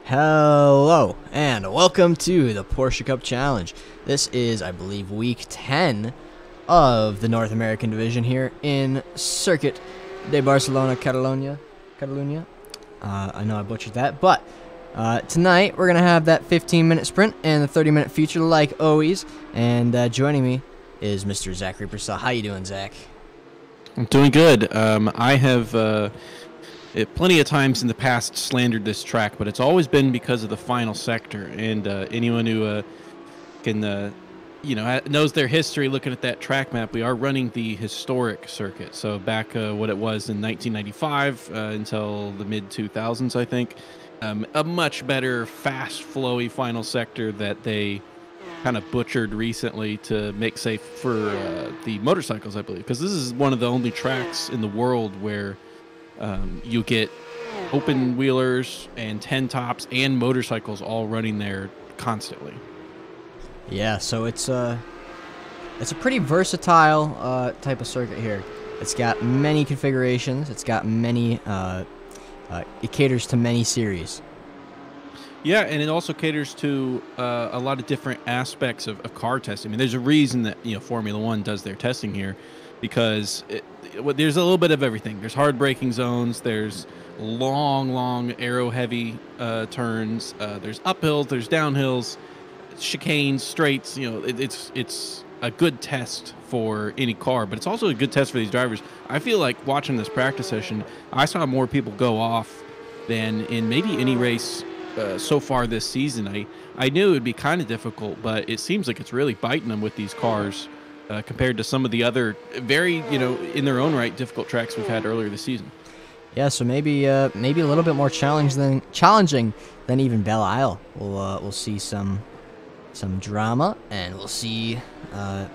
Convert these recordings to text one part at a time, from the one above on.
Hello, and welcome to the Porsche Cup Challenge. This is, I believe, week 10 of the North American division here in Circuit de Barcelona, Catalunya. I know I butchered that, but tonight we're going to have that 15-minute sprint and the 30-minute feature like always. And joining me is Mr. Zachary Purcell. How you doing, Zach? I'm doing good. I have plenty of times in the past slandered this track, but it's always been because of the final sector. And anyone who can, knows their history looking at that track map, we are running the historic circuit. So back what it was in 1995 until the mid-2000s, I think. A much better, fast, flowy final sector that they kind of butchered recently to make safe for the motorcycles, I believe. Because this is one of the only tracks in the world where you get open wheelers and 10 tops and motorcycles all running there constantly. Yeah, so it's a pretty versatile type of circuit here. It's got many configurations. It's got many. It caters to many series. Yeah, and it also caters to a lot of different aspects of car testing. I mean, there's a reason that Formula One does their testing here, because there's a little bit of everything. There's hard braking zones. There's long aero-heavy turns. There's uphills. There's downhills, chicanes, straights. It's a good test for any car, but it's also a good test for these drivers. I feel like watching this practice session, I saw more people go off than in maybe any race so far this season. I knew it would be kind of difficult, but it seems like it's really biting them with these cars compared to some of the other very, in their own right, difficult tracks we've had earlier this season. Yeah, so maybe a little bit more challenging than even Belle Isle. We'll see some drama, and we'll see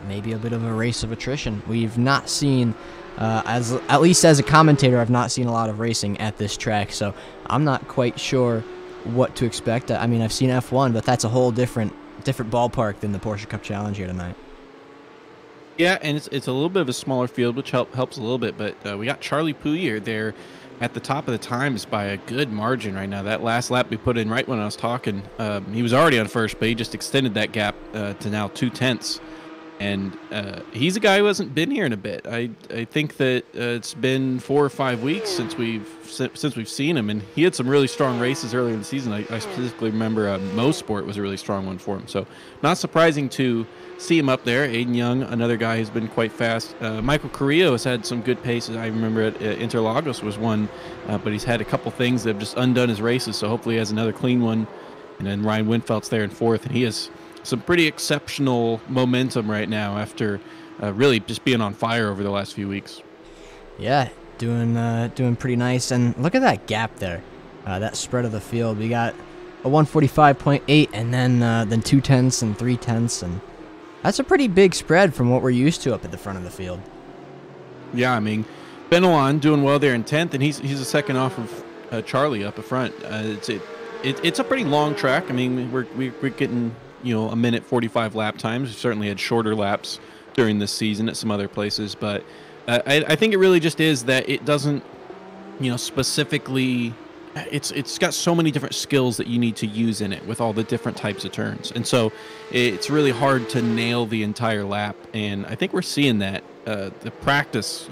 maybe a bit of a race of attrition. We've not seen, at least as a commentator, I've not seen a lot of racing at this track, so I'm not quite sure what to expect. I mean, I've seen F1, but that's a whole different ballpark than the Porsche Cup Challenge here tonight. Yeah, and it's a little bit of a smaller field, which helps a little bit, but we got Charlie Poulier there at the top of the times by a good margin right now. That last lap we put in right when I was talking, he was already on first, but he just extended that gap to now 2/10. And he's a guy who hasn't been here in a bit. I think that it's been 4 or 5 weeks since we've seen him, and he had some really strong races earlier in the season. I specifically remember Mo Sport was a really strong one for him. So not surprising to see him up there. Aiden Young, another guy who's been quite fast. Michael Carrillo has had some good paces. I remember at Interlagos was one, but he's had a couple things that have just undone his races, so hopefully he has another clean one. And then Ryan Winfeld's there in fourth, and he has some pretty exceptional momentum right now after really just being on fire over the last few weeks. Yeah, doing pretty nice. And look at that gap there, that spread of the field. We got a 145.8 and then 2/10 and 3/10, and that's a pretty big spread from what we're used to up at the front of the field. Yeah, I mean, Benoit doing well there in 10th, and he's a second off of Charlie up at front. It's a pretty long track. I mean, we're getting a minute 45 lap times. We've certainly had shorter laps during this season at some other places, but I think it really just is that it doesn't specifically. It's got so many different skills that you need to use in it with all the different types of turns, and so it's really hard to nail the entire lap. And I think we're seeing that the practice,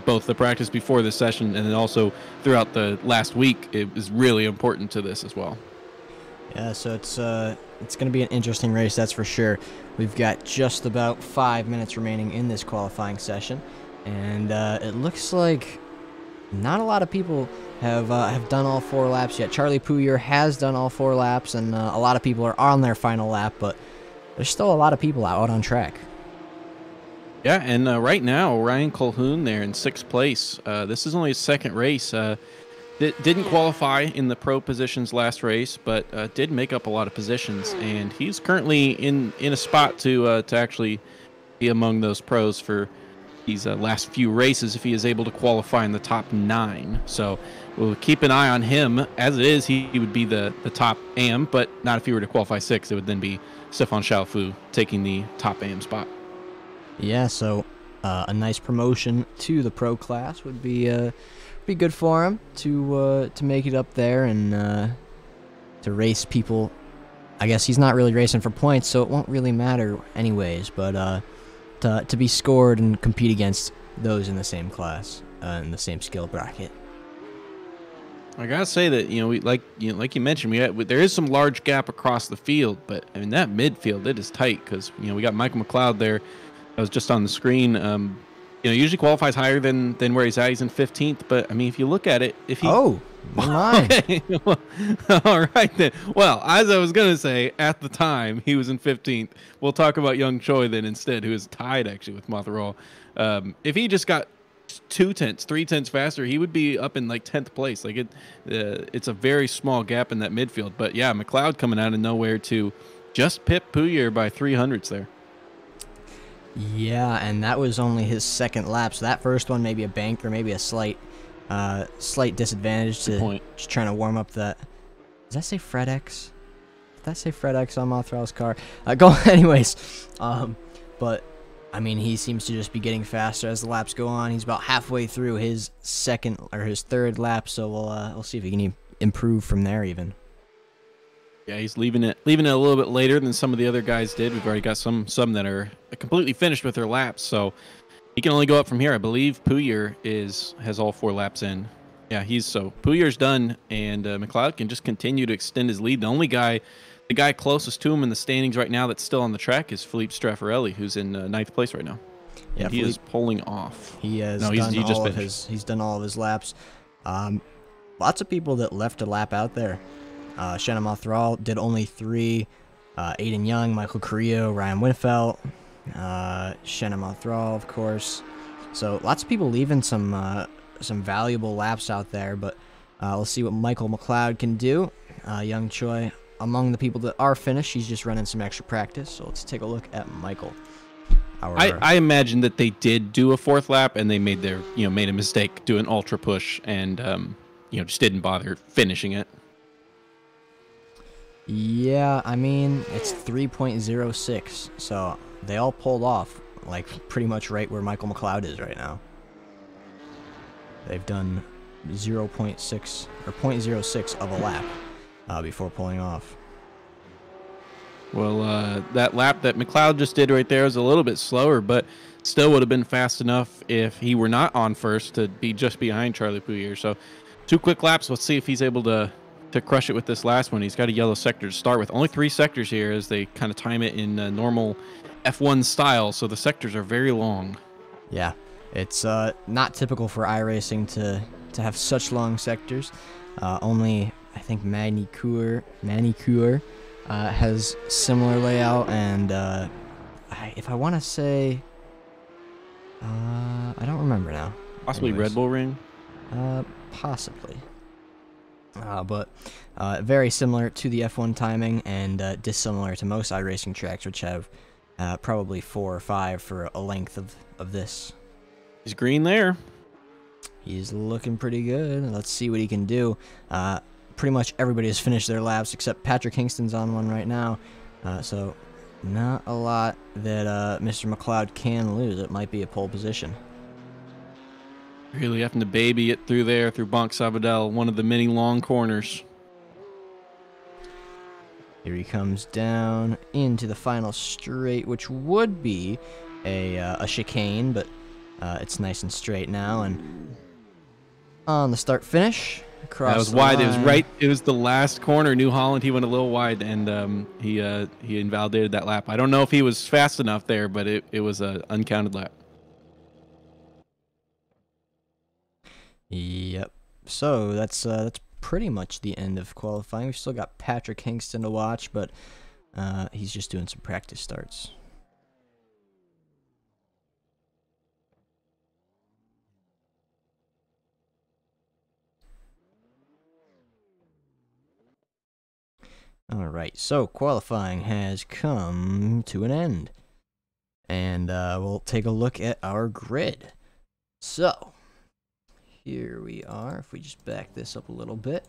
both the practice before the session and then also throughout the last week, it is really important to this as well. Yeah, so it's going to be an interesting race, that's for sure. We've got just about 5 minutes remaining in this qualifying session, and it looks like not a lot of people have done all 4 laps yet. Charlie Poulier has done all 4 laps, and a lot of people are on their final lap, but there's still a lot of people out on track. Yeah, and right now, Ryan Colhoun there in 6th place. This is only his second race. Didn't qualify in the pro positions last race, but did make up a lot of positions, and he's currently in a spot to actually be among those pros for these last few races if he is able to qualify in the top 9. So we'll keep an eye on him. As it is, he would be the top AM, but not if he were to qualify 6th. It would then be Stefan Chalfou taking the top AM spot. Yeah, so a nice promotion to the pro class would be good for him to make it up there and race people. I guess he's not really racing for points, so it won't really matter anyways. But to be scored and compete against those in the same class, in the same skill bracket. I gotta say that like you mentioned, there is some large gap across the field, but I mean that midfield, it is tight because we got Michael McLeod there. I was just on the screen. Usually qualifies higher than where he's at. He's in 15th, but I mean if you look at it, if he never mind. Okay. All right then. Well, as I was gonna say, at the time he was in 15th. We'll talk about Young Choi then instead, who is tied actually with Mothral. If he just got 2 tenths, 3 tenths faster, he would be up in like 10th place. Like it's a very small gap in that midfield. But yeah, McLeod coming out of nowhere to just pip Pouyer by 300ths there. Yeah, and that was only his second lap. So that first one maybe a bank or maybe a slight disadvantage to just trying to warm up that. Does that say FredX? Did that say FredX on Mothral's car? Anyways, but I mean, he seems to just be getting faster as the laps go on. He's about halfway through his his third lap, so we'll see if he can improve from there even. Yeah, he's leaving it a little bit later than some of the other guys did. We've already got some that are completely finished with their laps, so he can only go up from here. I believe Pouyer has all 4 laps in. Yeah, Pouyer's done, and McLeod can just continue to extend his lead. The guy closest to him in the standings right now that's still on the track is Philippe Straffarelli, who's in 9th place right now. Yeah, and he is pulling off. He has he's done all of his laps. Lots of people that left a lap out there. Shannon Mothral did only 3. Aiden Young, Michael Carrillo, Ryan Winfeld, Shannon Mothral, of course. So lots of people leaving some valuable laps out there, but we'll see what Michael McLeod can do. Young Choi, among the people that are finished, he's just running some extra practice. So let's take a look at Michael. I imagine that they did do a 4th lap and they made a mistake doing ultra push and just didn't bother finishing it. Yeah, I mean, it's 3.06, so they all pulled off, like, pretty much right where Michael McLeod is right now. They've done 0.6 or 0.06 of a lap before pulling off. Well, that lap that McLeod just did right there was a little bit slower, but still would have been fast enough if he were not on first to be just behind Charlie Pouyer. So 2 quick laps. Let's see if he's able to crush it with this last one. He's got a yellow sector to start with. Only 3 sectors here as they kind of time it in normal F1 style, so the sectors are very long. Yeah, it's not typical for iRacing to have such long sectors. Only, I think, Manicure has similar layout, and if I want to say, I don't remember now. Possibly Red Bull Ring? Possibly. But very similar to the F1 timing and dissimilar to most iRacing tracks, which have probably 4 or 5 for a length of this. He's green there. He's looking pretty good. Let's see what he can do. Pretty much everybody has finished their laps except Patrick Hingston's on one right now. So not a lot that Mr. McLeod can lose. It might be a pole position. Really having to baby it through there, through Banque Sabadell, one of the many long corners. Here he comes down into the final straight, which would be a chicane, but it's nice and straight now. And on the start-finish, across that was the wide. line. It was the last corner. New Holland, he went a little wide, and he invalidated that lap. I don't know if he was fast enough there, but it was an uncounted lap. Yep. So that's pretty much the end of qualifying. We've still got Patrick Hingston to watch, but he's just doing some practice starts. All right. So qualifying has come to an end, and we'll take a look at our grid. So here we are. If we just back this up a little bit,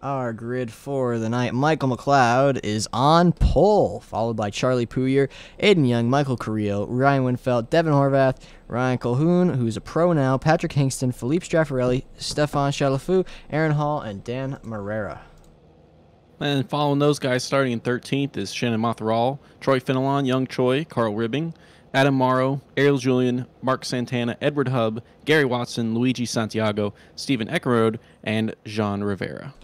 our grid for the night: Michael McLeod is on pole, followed by Charlie Pouyer, Aiden Young, Michael Carrillo, Ryan Winfeld, Devin Horvath, Ryan Colhoun, who's a pro now, Patrick Hingston, Philippe Straffarelli, Stefan Chalafou, Aaron Hall, and Dan Marrera. And following those guys, starting in 13th, is Shannon Mothral, Troy Fenelon, Young Choi, Carl Ribbing, Adam Morrow, Ariel Julian, Mark Santana, Edward Hubb, Gary Watson, Luigi Santiago, Stephen Eckerode, and Jean Rivera.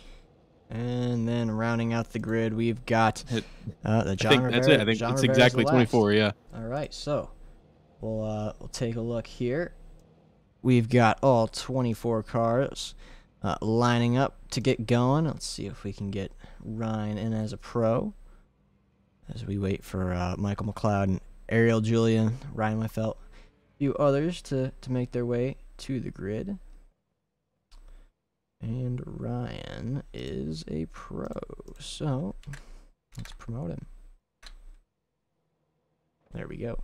And then rounding out the grid, we've got the John I think Rivera. that's it. I think it's exactly 24, yeah. All right, so we'll take a look here. We've got all 24 cars lining up to get going. Let's see if we can get Ryan in as a pro as we wait for Michael McLeod and Ariel Julian, Ryan Weifelt, a few others to make their way to the grid. And Ryan is a pro, so let's promote him. There we go.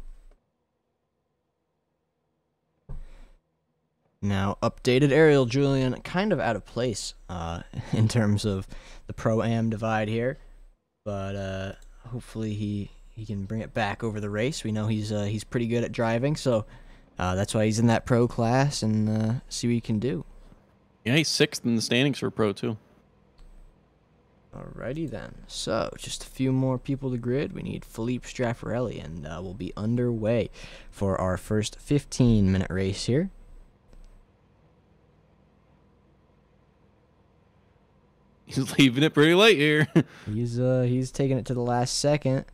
Now, updated Ariel Julian, kind of out of place in terms of the Pro-Am divide here, but hopefully he can bring it back over the race. We know he's pretty good at driving, so that's why he's in that pro class, and see what he can do. Yeah, he's 6th in the standings for pro, too. Alrighty then. So, just a few more people to grid. We need Philippe Straffarelli, and we'll be underway for our first 15-minute race here. He's leaving it pretty late here. He's taking it to the last second,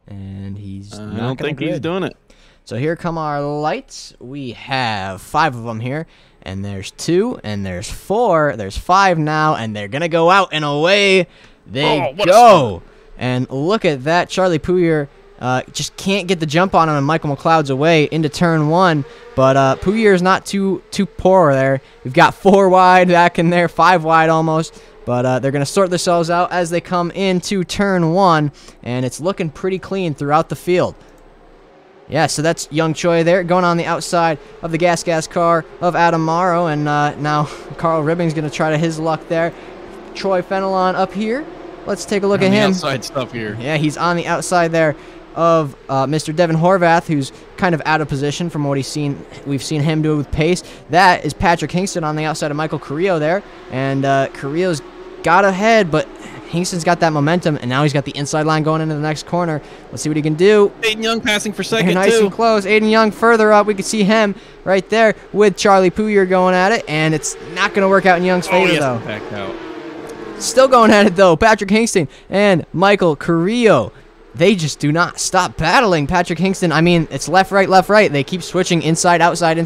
and he's I not don't think grid. he's doing it. So here come our lights. We have 5 of them here, and there's 2, and there's 4, there's 5 now, and they're gonna go out, and away they go. And look at that, Charlie Pouyer just can't get the jump on him, and Michael McLeod's away into turn 1. But Pouyer is not too poor there. We've got 4 wide back in there, 5 wide almost. But they're going to sort themselves out as they come into turn 1, and it's looking pretty clean throughout the field. Yeah, so that's Young Choi there, going on the outside of the gas car of Adam Morrow, and now Carl Ribbing's going to try his luck there. Troy Fenelon up here. Let's take a look at him. Outside stuff here. Yeah, he's on the outside there of Mr. Devin Horvath, who's kind of out of position from what we've seen him do with pace. That is Patrick Hingston on the outside of Michael Carrillo there, and Carrillo's got ahead, but Hingston's got that momentum, and now he's got the inside line going into the next corner. Let's see what he can do. Aiden Young passing for second, nice too. And close. Aiden Young further up. We can see him right there with Charlie Pouyer going at it, and it's not going to work out in Young's favor, though. Backed out. Still going at it, though. Patrick Hingston and Michael Carrillo. They just do not stop battling. Patrick Hingston, I mean, it's left, right. They keep switching inside, outside,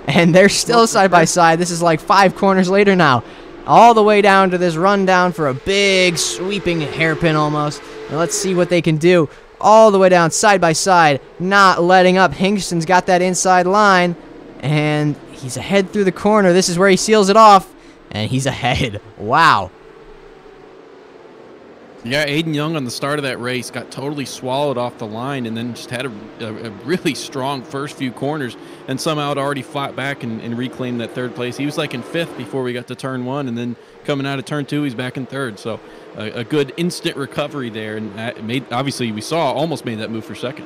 and they're still side by side. This is like 5 corners later now. All the way down to this rundown for a big sweeping hairpin almost. And let's see what they can do. All the way down, side by side, not letting up. Hingston's got that inside line, and he's ahead through the corner. This is where he seals it off, and he's ahead. Wow. Yeah, Aiden Young on the start of that race got totally swallowed off the line, and then just had a really strong first few corners, and somehow had already fought back and reclaimed that 3rd place. He was like in 5th before we got to turn 1, and then coming out of turn 2, he's back in 3rd. So a good instant recovery there, and obviously we saw almost made that move for 2nd.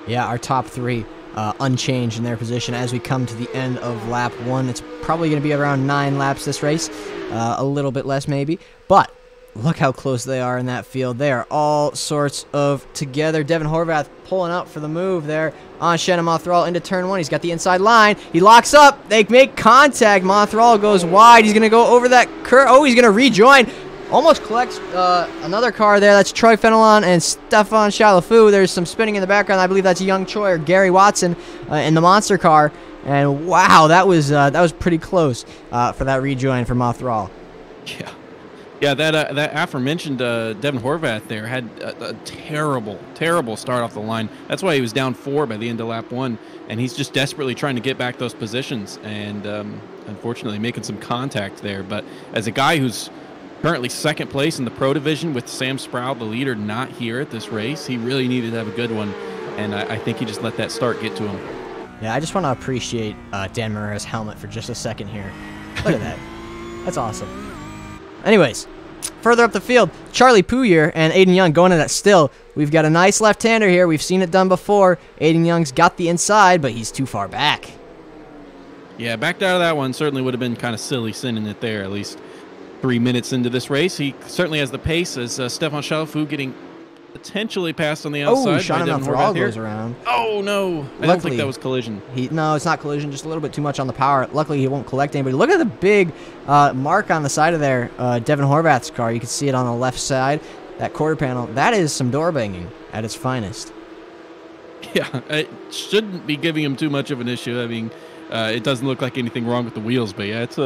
Yeah, our top 3 unchanged in their position as we come to the end of lap 1. It's probably going to be around 9 laps this race, a little bit less maybe, but look how close they are in that field. They are all sorts of together. Devin Horvath pulling up for the move there on Shannon Mothral into turn 1. He's got the inside line. He locks up. They make contact. Mothral goes wide. He's going to go over that curve. Oh, he's going to rejoin. Almost collects another car there. That's Troy Fenelon and Stefan Chalafu. There's some spinning in the background. I believe that's Young Choi or Gary Watson in the monster car. And wow, that was pretty close for that rejoin for Mothral. Yeah. Yeah, that aforementioned Devin Horvath there had a terrible start off the line. That's why he was down 4 by the end of lap 1, and he's just desperately trying to get back those positions, and unfortunately making some contact there. But as a guy who's currently 2nd place in the pro division with Sam Sproul, the leader, not here at this race, he really needed to have a good one, and I think he just let that start get to him. Yeah, I just want to appreciate Dan Marrera's helmet for just a second here. Look at that. That's awesome. Anyways, further up the field, Charlie Pouyer and Aiden Young going at it still. We've got a nice left-hander here. We've seen it done before. Aiden Young's got the inside, but he's too far back. Yeah, backed out of that one certainly would have been kind of silly sending it there, at least. 3 minutes into this race. He certainly has the pace as Stefan Chalafou getting potentially passed on the outside. Shannon Thrall goes around. Oh, no. I don't think that was collision. No, it's not collision, just a little bit too much on the power. Luckily, he won't collect anybody. Look at the big mark on the side of there, Devin Horvath's car. You can see it on the left side, that quarter panel. That is some door banging at its finest. Yeah, it shouldn't be giving him too much of an issue. I mean, it doesn't look like anything wrong with the wheels, but yeah, it's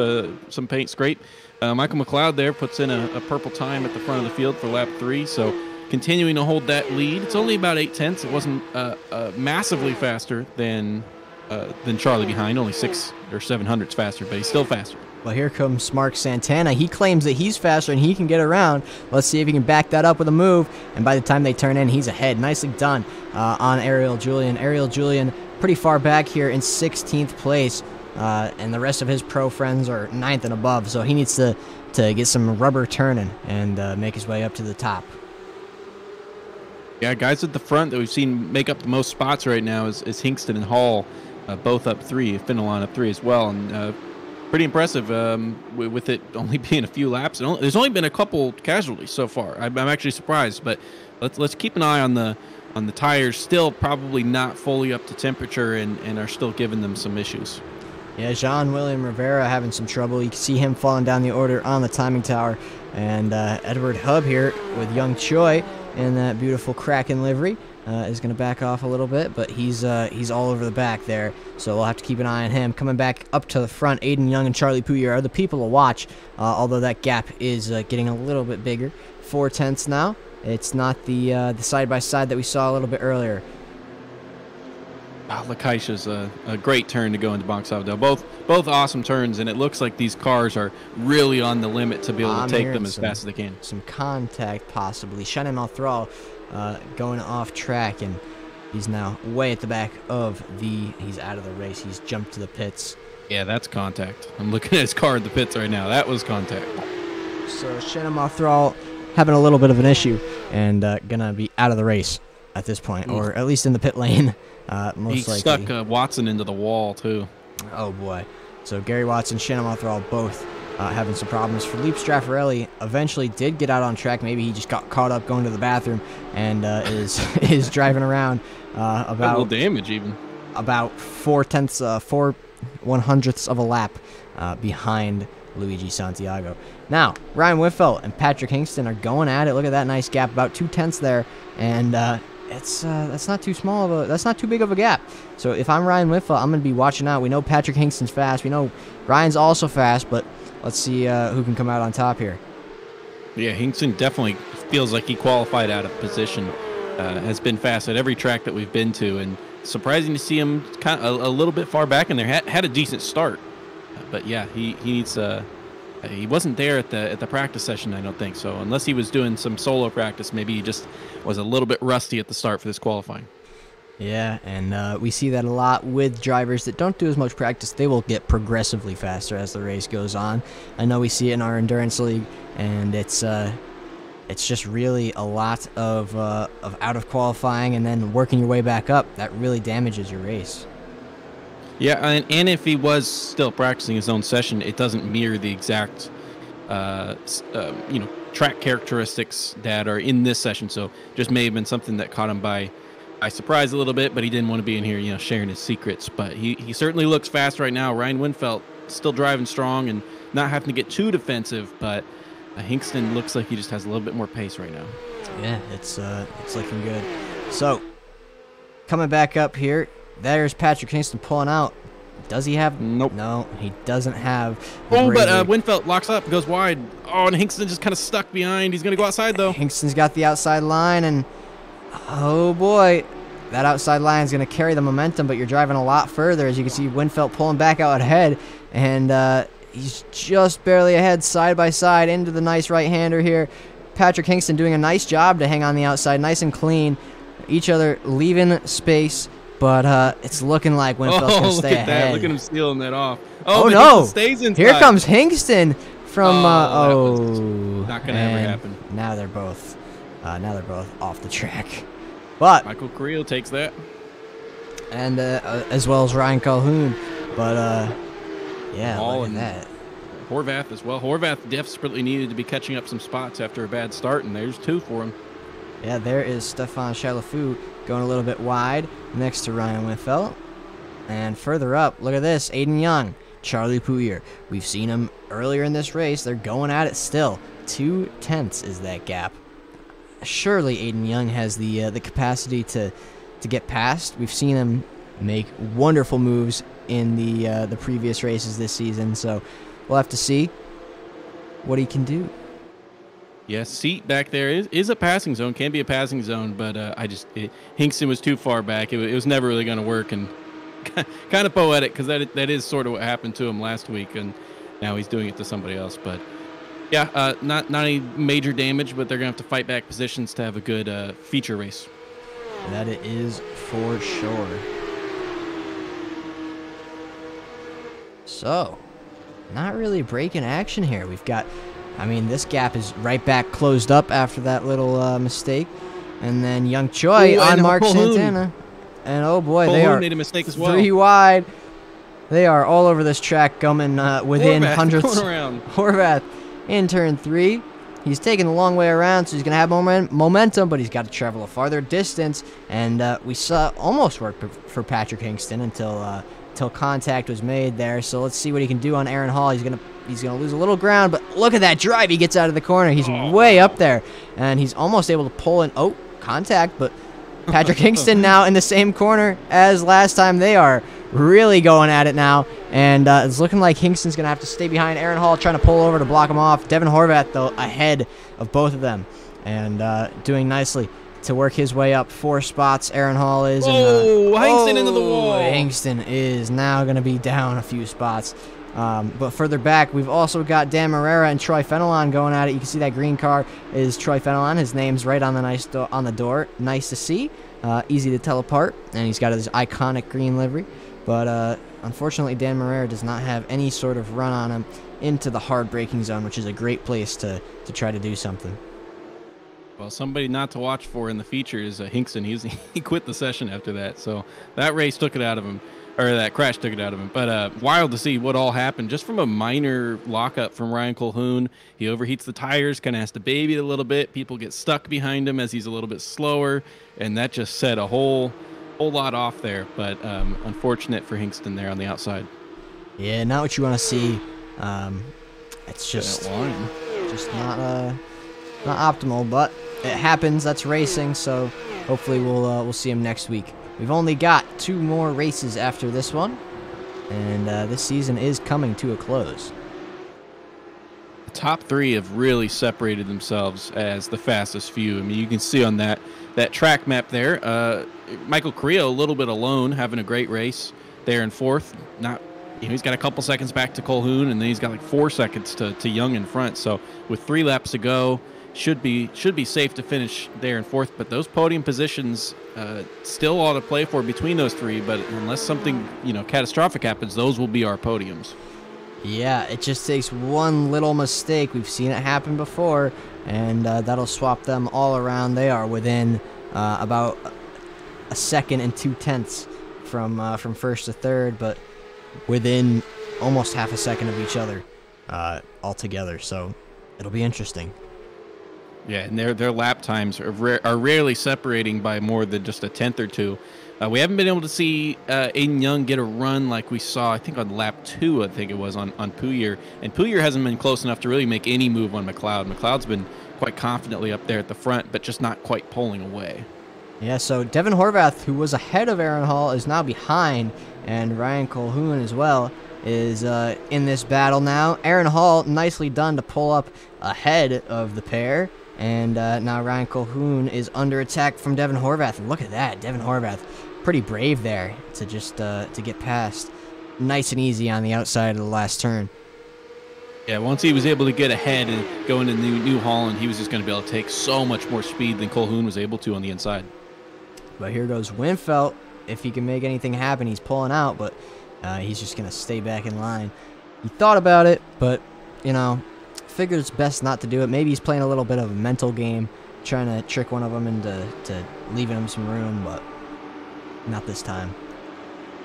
some paint scrape. Michael McLeod there puts in a purple time at the front of the field for lap 3, so continuing to hold that lead. It's only about 0.8. It wasn't massively faster than Charlie behind, only 6 or 7 hundredths faster, but he's still faster. Well, here comes Mark Santana. He claims that he's faster and he can get around. Let's see if he can back that up with a move. And by the time they turn in, he's ahead. Nicely done on Ariel Julian. Ariel Julian pretty far back here in 16th place. And the rest of his pro friends are 9th and above. So he needs to get some rubber turning and make his way up to the top. Yeah, guys at the front that we've seen make up the most spots right now is Hinkston and Hall, both up 3, Fenelon up 3 as well. And pretty impressive with it only being a few laps. There's only been a couple casualties so far. I'm actually surprised, but let's keep an eye on the tires. Still probably not fully up to temperature and are still giving them some issues. Yeah, Jean-William Rivera having some trouble. You can see him falling down the order on the timing tower. And Edward Hub here with Young Choi in that beautiful Kraken livery is going to back off a little bit, but he's all over the back there, so we'll have to keep an eye on him. Coming back up to the front, Aiden Young and Charlie Pouillard are the people to watch, although that gap is getting a little bit bigger. 4/10 now. It's not the side-by-side that we saw a little bit earlier. Wow, Lakaisha's a great turn to go into Box Avondale. Both awesome turns, and it looks like these cars are really on the limit to be able to take them as fast as they can. Some contact, possibly. Shannon Thrall going off track, and he's now way at the back of he's out of the race. He's jumped to the pits. Yeah, that's contact. I'm looking at his car in the pits right now. That was contact. So Shannon Thrall having a little bit of an issue and gonna be out of the race at this point, or at least in the pit lane. Most likely. He stuck Watson into the wall, too. Oh, boy. So Gary Watson, Shannon Thrall both having some problems. Philippe Straffarelli eventually did get out on track. Maybe he just got caught up going to the bathroom and is driving around about a little damage even. About 4/100ths of a lap behind Luigi Santiago. Now, Ryan Whitfeld and Patrick Hinkston are going at it. Look at that nice gap, about 2/10 there, and that's not too big of a gap. So if I'm Ryan Whitfeld, I'm gonna be watching out. We know Patrick Hinkston's fast. We know Ryan's also fast, but let's see who can come out on top here. Yeah, Hinkston definitely feels like he qualified out of position. Has been fast at every track that we've been to, and surprising to see him kind of a little bit far back in there. Had a decent start, but yeah, he needs. He wasn't there at the practice session, I don't think so. Unless he was doing some solo practice, maybe he just was a little bit rusty at the start for this qualifying. Yeah, and we see that a lot with drivers that don't do as much practice. They will get progressively faster as the race goes on. I know we see it in our endurance league, and it's just really a lot of out of qualifying and then working your way back up. That really damages your race. Yeah, and if he was still practicing his own session, it doesn't mirror the exact, track characteristics that are in this session. So just may have been something that caught him by surprise a little bit, but he didn't want to be in here, sharing his secrets. But he certainly looks fast right now. Ryan Winfeld still driving strong and not having to get too defensive, but Hinkston looks like he just has a little bit more pace right now. Yeah, it's looking good. So coming back up here. There's Patrick Hinkston pulling out. Does he have? Nope. No, he doesn't have. Oh, but Winfeld locks up, goes wide. Oh, and Hinkston just kind of stuck behind. He's going to go outside, though. Hinkston's got the outside line, and oh, boy. That outside line is going to carry the momentum, but you're driving a lot further. As you can see, Winfeld pulling back out ahead, and he's just barely ahead side by side into the nice right-hander here. Patrick Hinkston doing a nice job to hang on the outside, nice and clean. Each other leaving space. But it's looking like Winfeld's going to stay ahead. That. Look at him sealing that off. Oh no! Stays inside. Here comes Hinkston from. Not going to ever happen. Now they're both off the track. But Michael Carrillo takes that, and as well as Ryan Calhoun. But yeah, look at that. Horvath as well. Horvath desperately needed to be catching up some spots after a bad start, and there's 2 for him. Yeah, there is Stefan Chalafou going a little bit wide next to Ryan Winfeld. And further up, look at this, Aiden Young, Charlie Pouillet. We've seen him earlier in this race. They're going at it still. 2/10 is that gap. Surely Aiden Young has the capacity to get past. We've seen him make wonderful moves in the previous races this season, so we'll have to see what he can do. Yeah, seat back there is a passing zone, can be a passing zone, but Hingston was too far back. It was never really going to work, and kind of poetic because that is sort of what happened to him last week, and now he's doing it to somebody else. But yeah, not any major damage, but they're going to have to fight back positions to have a good feature race. That it is for sure. So, not really breaking action here. We've got, I mean, this gap is right back closed up after that little mistake. And then Young Choi on Mark Santana. And oh boy, they are made a mistake as well. 3 wide. They are all over this track, coming within hundredths. Horvath in turn 3. He's taking the long way around, so he's going to have momentum, but he's got to travel a farther distance. And we saw almost work for Patrick Hingston until contact was made there. So let's see what he can do on Aaron Hall. He's gonna lose a little ground, but look at that drive. He gets out of the corner. He's way up there, and he's almost able to pull in. Oh, contact, but Patrick Hingston now in the same corner as last time. They are really going at it now, and it's looking like Hingston's going to have to stay behind Aaron Hall, trying to pull over to block him off. Devin Horvath, though, ahead of both of them, and doing nicely to work his way up 4 spots. Aaron Hall is. Hingston into the wall. Hingston is now going to be down a few spots. But further back, we've also got Dan Morera and Troy Fenelon going at it. You can see that green car is Troy Fenelon. His name's right on the on the door. Nice to see. Easy to tell apart, and he's got his iconic green livery. But unfortunately, Dan Morera does not have any sort of run on him into the hard braking zone, which is a great place to try to do something. Well, somebody not to watch for in the feature is Hingston. He quit the session after that, so that race took it out of him. Or that crash took it out of him. But wild to see what all happened. Just from a minor lockup from Ryan Colquhoun. He overheats the tires, kind of has to baby it a little bit. People get stuck behind him as he's a little bit slower. And that just set a whole lot off there. But unfortunate for Hingston there on the outside. Yeah, not what you want to see. It's just not optimal. But it happens. That's racing. So hopefully we'll see him next week. We've only got 2 more races after this one, and this season is coming to a close. The top 3 have really separated themselves as the fastest few. I mean, you can see on that track map there, Michael Carrillo a little bit alone, having a great race there in 4th. He's got a couple seconds back to Colquhoun, and then he's got like 4 seconds to Young in front. So with 3 laps to go, should be safe to finish there in 4th. But those podium positions still ought to play for between those 3. But unless something catastrophic happens, those will be our podiums. Yeah, it just takes one little mistake. We've seen it happen before, and that'll swap them all around. They are within about a second and 2/10 from 1st to 3rd, but within almost half a second of each other altogether. So it'll be interesting. Yeah, and their lap times are rarely separating by more than just a 10th or 2. We haven't been able to see Aiden Young get a run like we saw, I think, on lap 2, I think it was, on Pouillet. And Pouillet hasn't been close enough to really make any move on McLeod. McLeod's been quite confidently up there at the front, but just not quite pulling away. Yeah, so Devin Horvath, who was ahead of Aaron Hall, is now behind, and Ryan Colquhoun as well is in this battle now. Aaron Hall, nicely done to pull up ahead of the pair. And now Ryan Colquhoun is under attack from Devin Horvath. And look at that, Devin Horvath, pretty brave there to just to get past, nice and easy on the outside of the last turn. Yeah, once he was able to get ahead and go into New Holland, he was just going to be able to take so much more speed than Colquhoun was able to on the inside. But here goes Winfeld. If he can make anything happen, he's pulling out, but he's just going to stay back in line. He thought about it, but figured it's best not to do it. Maybe he's playing a little bit of a mental game, trying to trick one of them into leaving him some room, but not this time.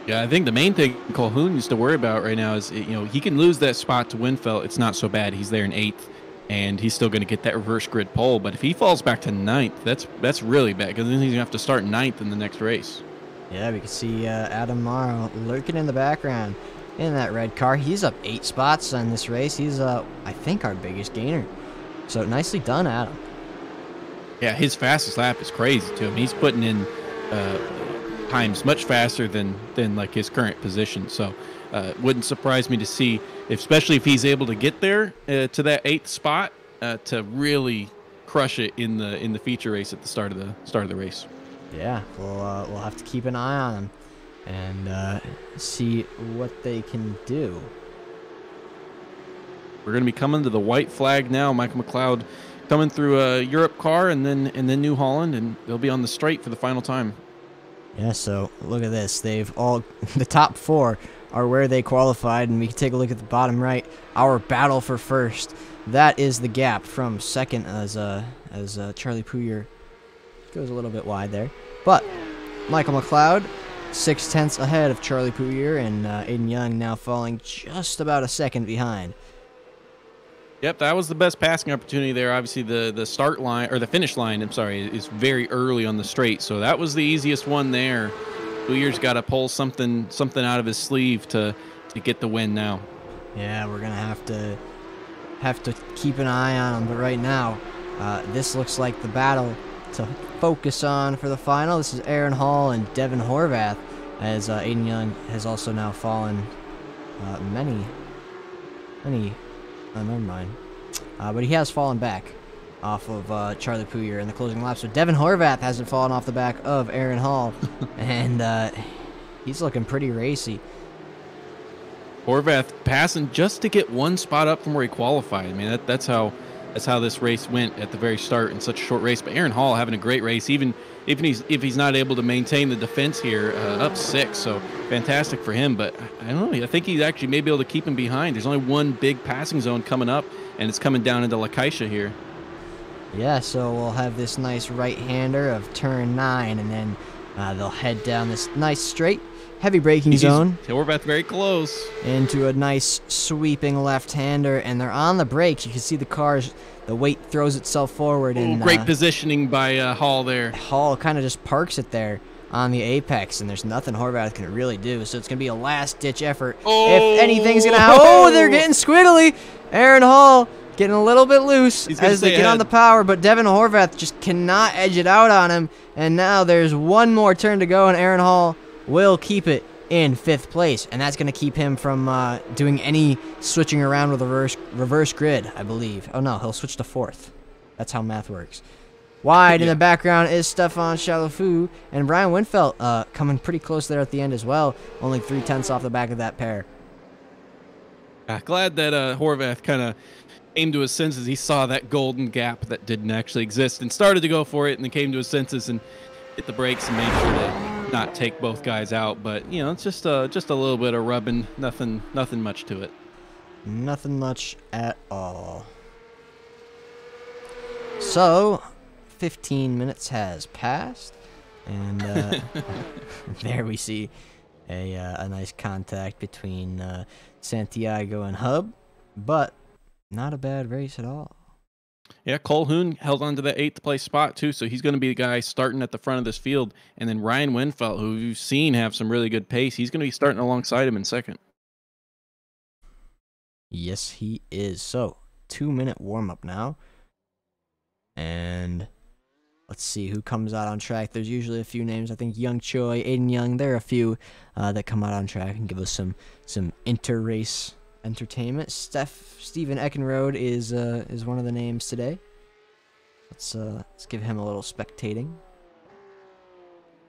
Yeah, I think the main thing Calhoun needs to worry about right now is, he can lose that spot to Winfeld. It's not so bad. He's there in 8th, and he's still going to get that reverse grid pole. But if he falls back to 9th, that's really bad, because then he's going to have to start 9th in the next race. Yeah, we can see Adam Morrow lurking in the background in that red car. He's up 8 spots on this race. He's, I think, our biggest gainer. So nicely done, Adam. Yeah, his fastest lap is crazy to him. He's putting in times much faster than like his current position. So wouldn't surprise me to see, especially if he's able to get there to that 8th spot, to really crush it in the feature race at the start of the race. Yeah, we'll have to keep an eye on him and see what they can do. We're going to be coming to the white flag now. Michael McLeod coming through a Europe car and then New Holland, and they'll be on the straight for the final time. Yeah, so look at this. They've all the top 4 are where they qualified, and we can take a look at the bottom right. Our battle for first. That is the gap from second as Charlie Pouyer goes a little bit wide there. But Michael McLeod, 0.6 ahead of Charlie Pouyer, and Aiden Young now falling just about a second behind. Yep, that was the best passing opportunity there. Obviously, the start line, or the finish line, I'm sorry, is very early on the straight. So that was the easiest one there. Pouyer's got to pull something out of his sleeve to get the win now. Yeah, we're gonna have to keep an eye on him. But right now, this looks like the battle to focus on for the final. This is Aaron Hall and Devin Horvath, as Aiden Young has also now fallen many. Never mind. But he has fallen back off of Charlie Pouyer in the closing lap. So Devin Horvath hasn't fallen off the back of Aaron Hall, and he's looking pretty racy. Horvath passing just to get one spot up from where he qualified. I mean, that's how this race went at the very start in such a short race. But Aaron Hall having a great race, even if he's not able to maintain the defense here, up 6. So fantastic for him. But I don't know. I think he actually may be able to keep him behind. There's only one big passing zone coming up, and it's coming down into La Caixa here. Yeah, so we'll have this nice right-hander of turn 9, and then they'll head down this nice straight, heavy braking zone. Horvath very close. Into a nice sweeping left-hander, and they're on the brakes. You can see the cars, the weight throws itself forward. And great positioning by Hall there. Hall kind of just parks it there on the apex, and there's nothing Horvath can really do. So it's going to be a last-ditch effort. Oh! If anything's going to happen. Oh, they're getting squiggly. Aaron Hall getting a little bit loose as they get on the power, but Devin Horvath just cannot edge it out on him. And now there's one more turn to go, and Aaron Hall will keep it in 5th place, and that's going to keep him from doing any switching around with a reverse grid, I believe. Oh, no, he'll switch to 4th. That's how math works. Wide in the background is Stefan Chalafou, and Brian Winfeld coming pretty close there at the end as well, only 0.3 off the back of that pair. Glad that Horvath kind of came to his senses. He saw that golden gap that didn't actually exist and started to go for it, and then came to his senses and hit the brakes and made sure to not take both guys out. But it's just a little bit of rubbing, nothing much to it. Nothing much at all. So 15 minutes has passed, and there we see a nice contact between Santiago and Hub, but not a bad race at all. Yeah, Calhoun held on to that 8th place spot too, so he's going to be the guy starting at the front of this field. And then Ryan Winfeld, who you've seen have some really good pace, he's going to be starting alongside him in 2nd. Yes, he is. So 2-minute warm-up now. And let's see who comes out on track. There's usually a few names. I think Young Choi, Aiden Young, there are a few that come out on track and give us some inter-race entertainment. Steven Eckenrode is one of the names today. Let's give him a little spectating.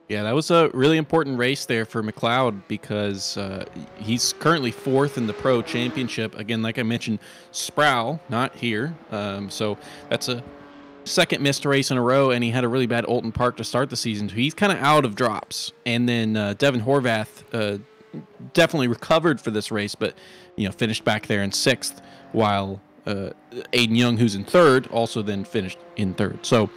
Yeah, that was a really important race there for McLeod because he's currently 4th in the Pro Championship. Again, like I mentioned, Sproul not here, so that's a 2nd missed race in a row, and he had a really bad Olton Park to start the season. So he's kind of out of drops. And then Devin Horvath definitely recovered for this race, but finished back there in 6th, while Aiden Young, who's in 3rd, also then finished in 3rd. So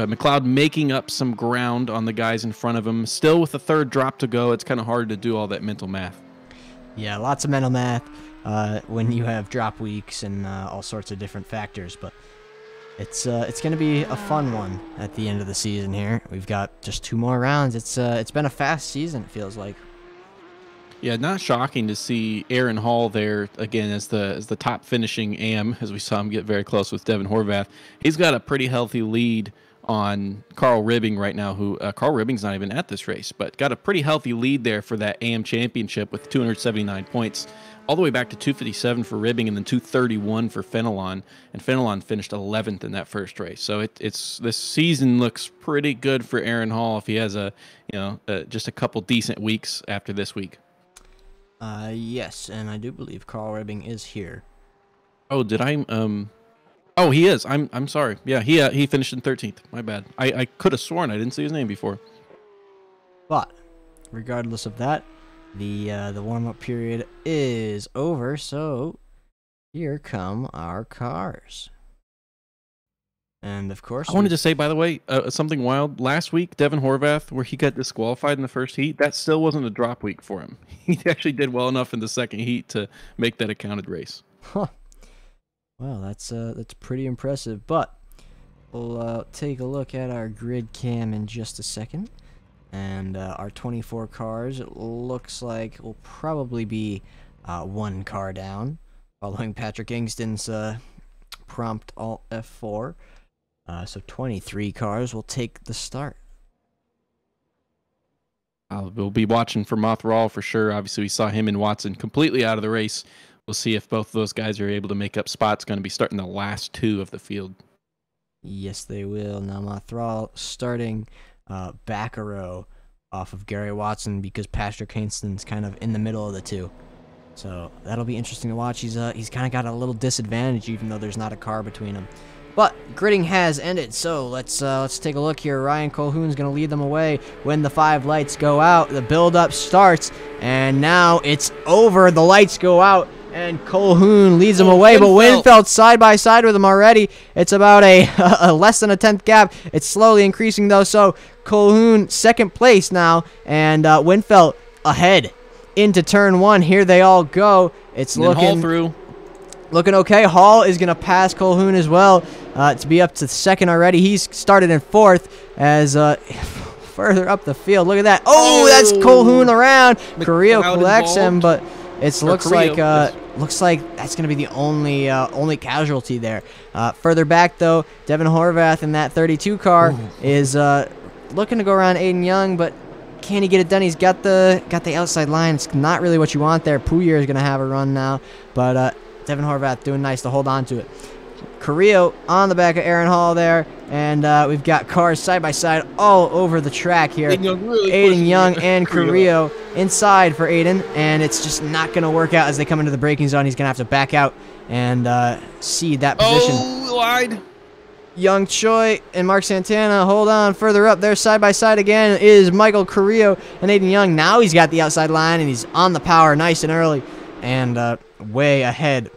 McLeod making up some ground on the guys in front of him. Still with the third drop to go, it's kind of hard to do all that mental math. Yeah, lots of mental math when you have drop weeks and all sorts of different factors. But it's going to be a fun one at the end of the season here. We've got just 2 more rounds. It's been a fast season, it feels like. Yeah, not shocking to see Aaron Hall there again as the top finishing AM, as we saw him get very close with Devin Horvath. He's got a pretty healthy lead on Carl Ribbing right now, who Carl Ribbing's not even at this race, but got a pretty healthy lead there for that AM championship with 279 points, all the way back to 257 for Ribbing and then 231 for Fenelon, and Fenelon finished 11th in that first race. So it's this season looks pretty good for Aaron Hall if he has just a couple decent weeks after this week. Yes, and I do believe Carl Ribbing is here. Oh, did I? Oh, he is. I'm sorry. Yeah, he finished in 13th. My bad. I could have sworn I didn't see his name before. But regardless of that, the warm-up period is over. So here come our cars. And of course, I wanted to say, by the way, something wild. Last week, Devin Horvath, where he got disqualified in the first heat, that still wasn't a drop week for him. He actually did well enough in the second heat to make that a counted race. Huh. Well, that's pretty impressive. But we'll take a look at our grid cam in just a second. And our 24 cars, it looks like will probably be 1 car down, following Patrick Ingston's prompt Alt F4. So 23 cars will take the start. We'll be watching for Mothrawal for sure. Obviously, we saw him and Watson completely out of the race. We'll see if both of those guys are able to make up spots. Going to be starting the last 2 of the field. Yes, they will. Now Mothrawal starting back a row off of Gary Watson because Patrick Ingston's kind of in the middle of the 2. So that'll be interesting to watch. He's kind of got a little disadvantage even though there's not a car between them. But gridding has ended, so let's take a look here. Ryan Colhoun's going to lead them away when the 5 lights go out. The build-up starts, and now it's over. The lights go out, and Colhoun leads them away. But Winfeld's side by side with him already. It's about a less than a 10th gap. It's slowly increasing, though, so Colhoun second place now, and Winfeld ahead into turn 1. Here they all go. It's looking okay. Hall is going to pass Colhoun as well to be up to 2nd already. He's started in 4th as further up the field. Look at that. Oh, that's Colhoun around. Carrillo collects him, but it looks like that's going to be the only casualty there. Further back, though, Devin Horvath in that 32 car is looking to go around Aiden Young, but can he get it done? He's got the outside line. It's not really what you want there. Pouyer is going to have a run now, but Devin Horvath doing nice to hold on to it. Carrillo on the back of Aaron Hall there, and we've got cars side by side all over the track here. Aiden Young and Carrillo inside for Aiden, and it's just not going to work out as they come into the braking zone. He's going to have to back out and cede that position. Oh, lied. Young Choi and Mark Santana, hold on. Further up there, side by side again, is Michael Carrillo and Aiden Young. Now he's got the outside line, and he's on the power nice and early, and way ahead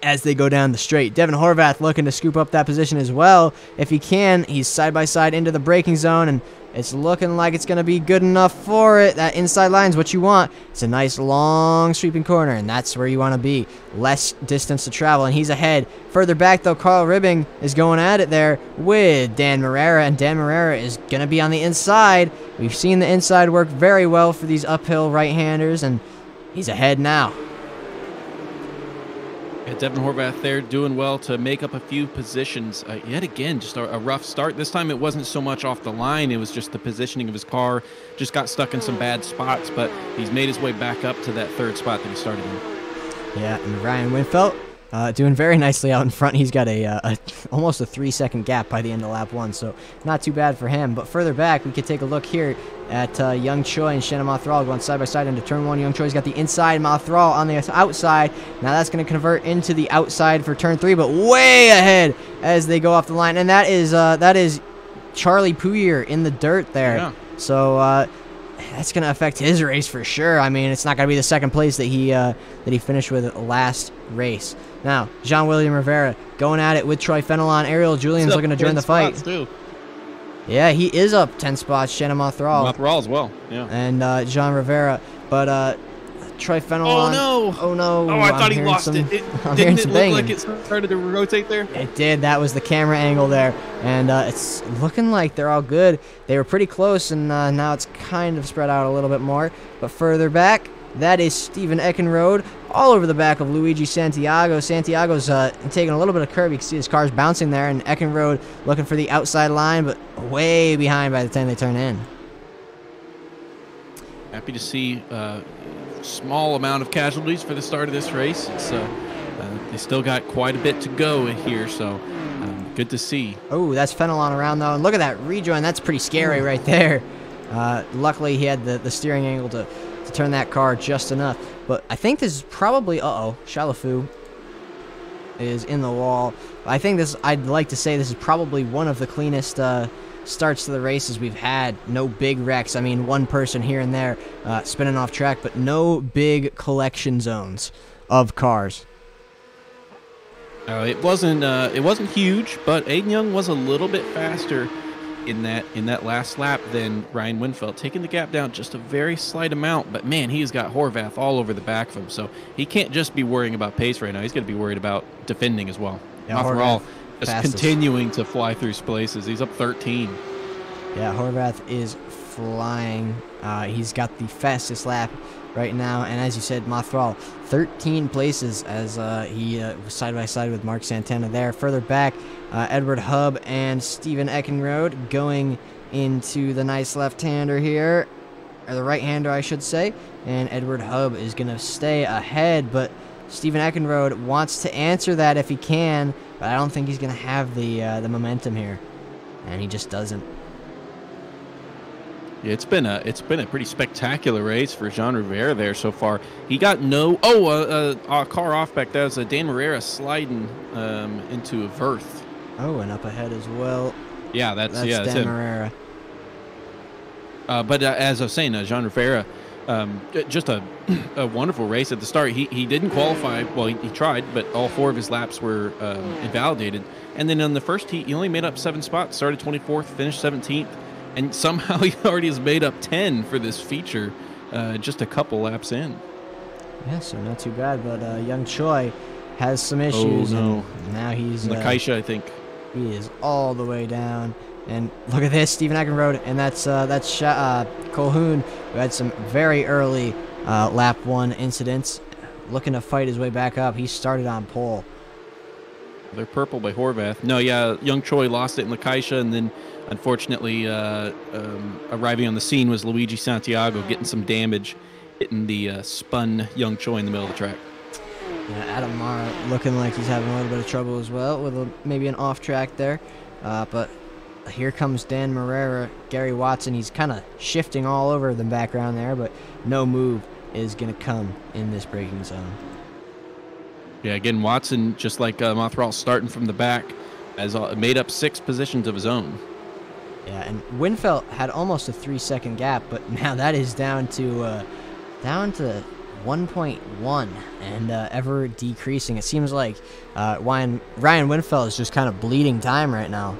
as they go down the straight. Devin Horvath looking to scoop up that position as well. If he can, he's side by side into the braking zone, and it's looking like it's going to be good enough for it. That inside line is what you want. It's a nice long sweeping corner, and that's where you want to be. Less distance to travel, and he's ahead. Further back, though, Carl Ribbing is going at it there with Dan Morera, and Dan Morera is going to be on the inside. We've seen the inside work very well for these uphill right-handers, and he's ahead now. Yeah, Devin Horvath there doing well to make up a few positions. Yet again, just a rough start. This time it wasn't so much off the line. It was just the positioning of his car. Just got stuck in some bad spots, but he's made his way back up to that 3rd spot that he started in. Yeah, and Ryan Winfeld doing very nicely out in front. He's got almost a 3-second gap by the end of lap 1, so not too bad for him. But further back, we could take a look here at Young Choi and Shannon Mothrawal going side by side into turn 1. Young Choi's got the inside, Mothrawal on the outside. Now that's going to convert into the outside for turn 3, but way ahead as they go off the line. And that is Charlie Pouyer in the dirt there. Yeah. So that's going to affect his race for sure. I mean, it's not going to be the 2nd place that he finished with last race. Now, Jean-William Rivera going at it with Troy Fenelon. Ariel Julian's looking to join the fight. Yeah, he is up 10 spots, Shannon Mothral. Mothral as well, yeah. And Jean Rivera. But Troy Fenelon. Oh, no. Oh, no. Oh, I thought he lost it. Didn't it look like it started to rotate there? It did. That was the camera angle there. And it's looking like they're all good. They were pretty close, and now it's kind of spread out a little bit more. But further back, that is Steven Eckenrode all over the back of Luigi Santiago. Santiago's taking a little bit of curve. You can see his car's bouncing there, and Eckenrode looking for the outside line, but way behind by the time they turn in. Happy to see small amount of casualties for the start of this race. It's they still got quite a bit to go here, so good to see. Oh, that's Fenelon around, though. And look at that rejoin. That's pretty scary right there. Luckily, he had the steering angle to turn that car just enough. But I think this is probably... Uh-oh. Chalafu is in the wall. I think this... I'd like to say this is probably one of the cleanest starts to the races we've had. No big wrecks. I mean, one person here and there spinning off track, but no big collection zones of cars. It wasn't huge, but Aiden Young was a little bit faster in that last lap than Ryan Winfeld, taking the gap down just a very slight amount. But man, he's got Horvath all over the back of him, so he can't just be worrying about pace right now. He's going to be worried about defending as well. Yeah, Mothral is continuing to fly through places. He's up 13. Yeah, Horvath is flying. He's got the fastest lap right now, and as you said, Mothral 13 places as he was side by side with Mark Santana there. Further back, Edward Hubb and Steven Eckenrode going into the nice left-hander here, or the right-hander, I should say, and Edward Hubb is going to stay ahead, but Steven Eckenrode wants to answer that if he can, but I don't think he's going to have the momentum here, and he just doesn't. Yeah, it's been a pretty spectacular race for Jean Rivera there so far. He got a car off back there. That was Dan Morera sliding into a Verth. Oh, and up ahead as well. Yeah, that's Dan him. Morera. But as I was saying, Jean Rivera, just a wonderful race at the start. He didn't qualify. Well, he tried, but all 4 of his laps were invalidated. And then on the first heat, he only made up 7 spots. Started 24th, finished 17th. And somehow he already has made up 10 for this feature just a couple laps in. Yeah, so not too bad. But young Choi has some issues. Oh, no. And now he's... Lakaisha, I think. He is all the way down. And look at this, Steven Eckenrode. And that's Colhoun, who had some very early lap 1 incidents. Looking to fight his way back up. He started on pole. They're purple by Horvath. No, yeah, young Choi lost it in Lakaisha, and then unfortunately arriving on the scene was Luigi Santiago, getting some damage, hitting the spun young Choi in the middle of the track. Yeah, Adam Mara looking like he's having a little bit of trouble as well with maybe an off track there. But here comes Dan Morera, Gary Watson. He's kind of shifting all over the background there, but no move is going to come in this braking zone. Yeah, again, Watson, just like Mothral, starting from the back, has made up 6 positions of his own. Yeah, and Winfeld had almost a 3-second gap, but now that is down to 1.1 and ever decreasing. It seems like Ryan Winfeld is just kind of bleeding time right now.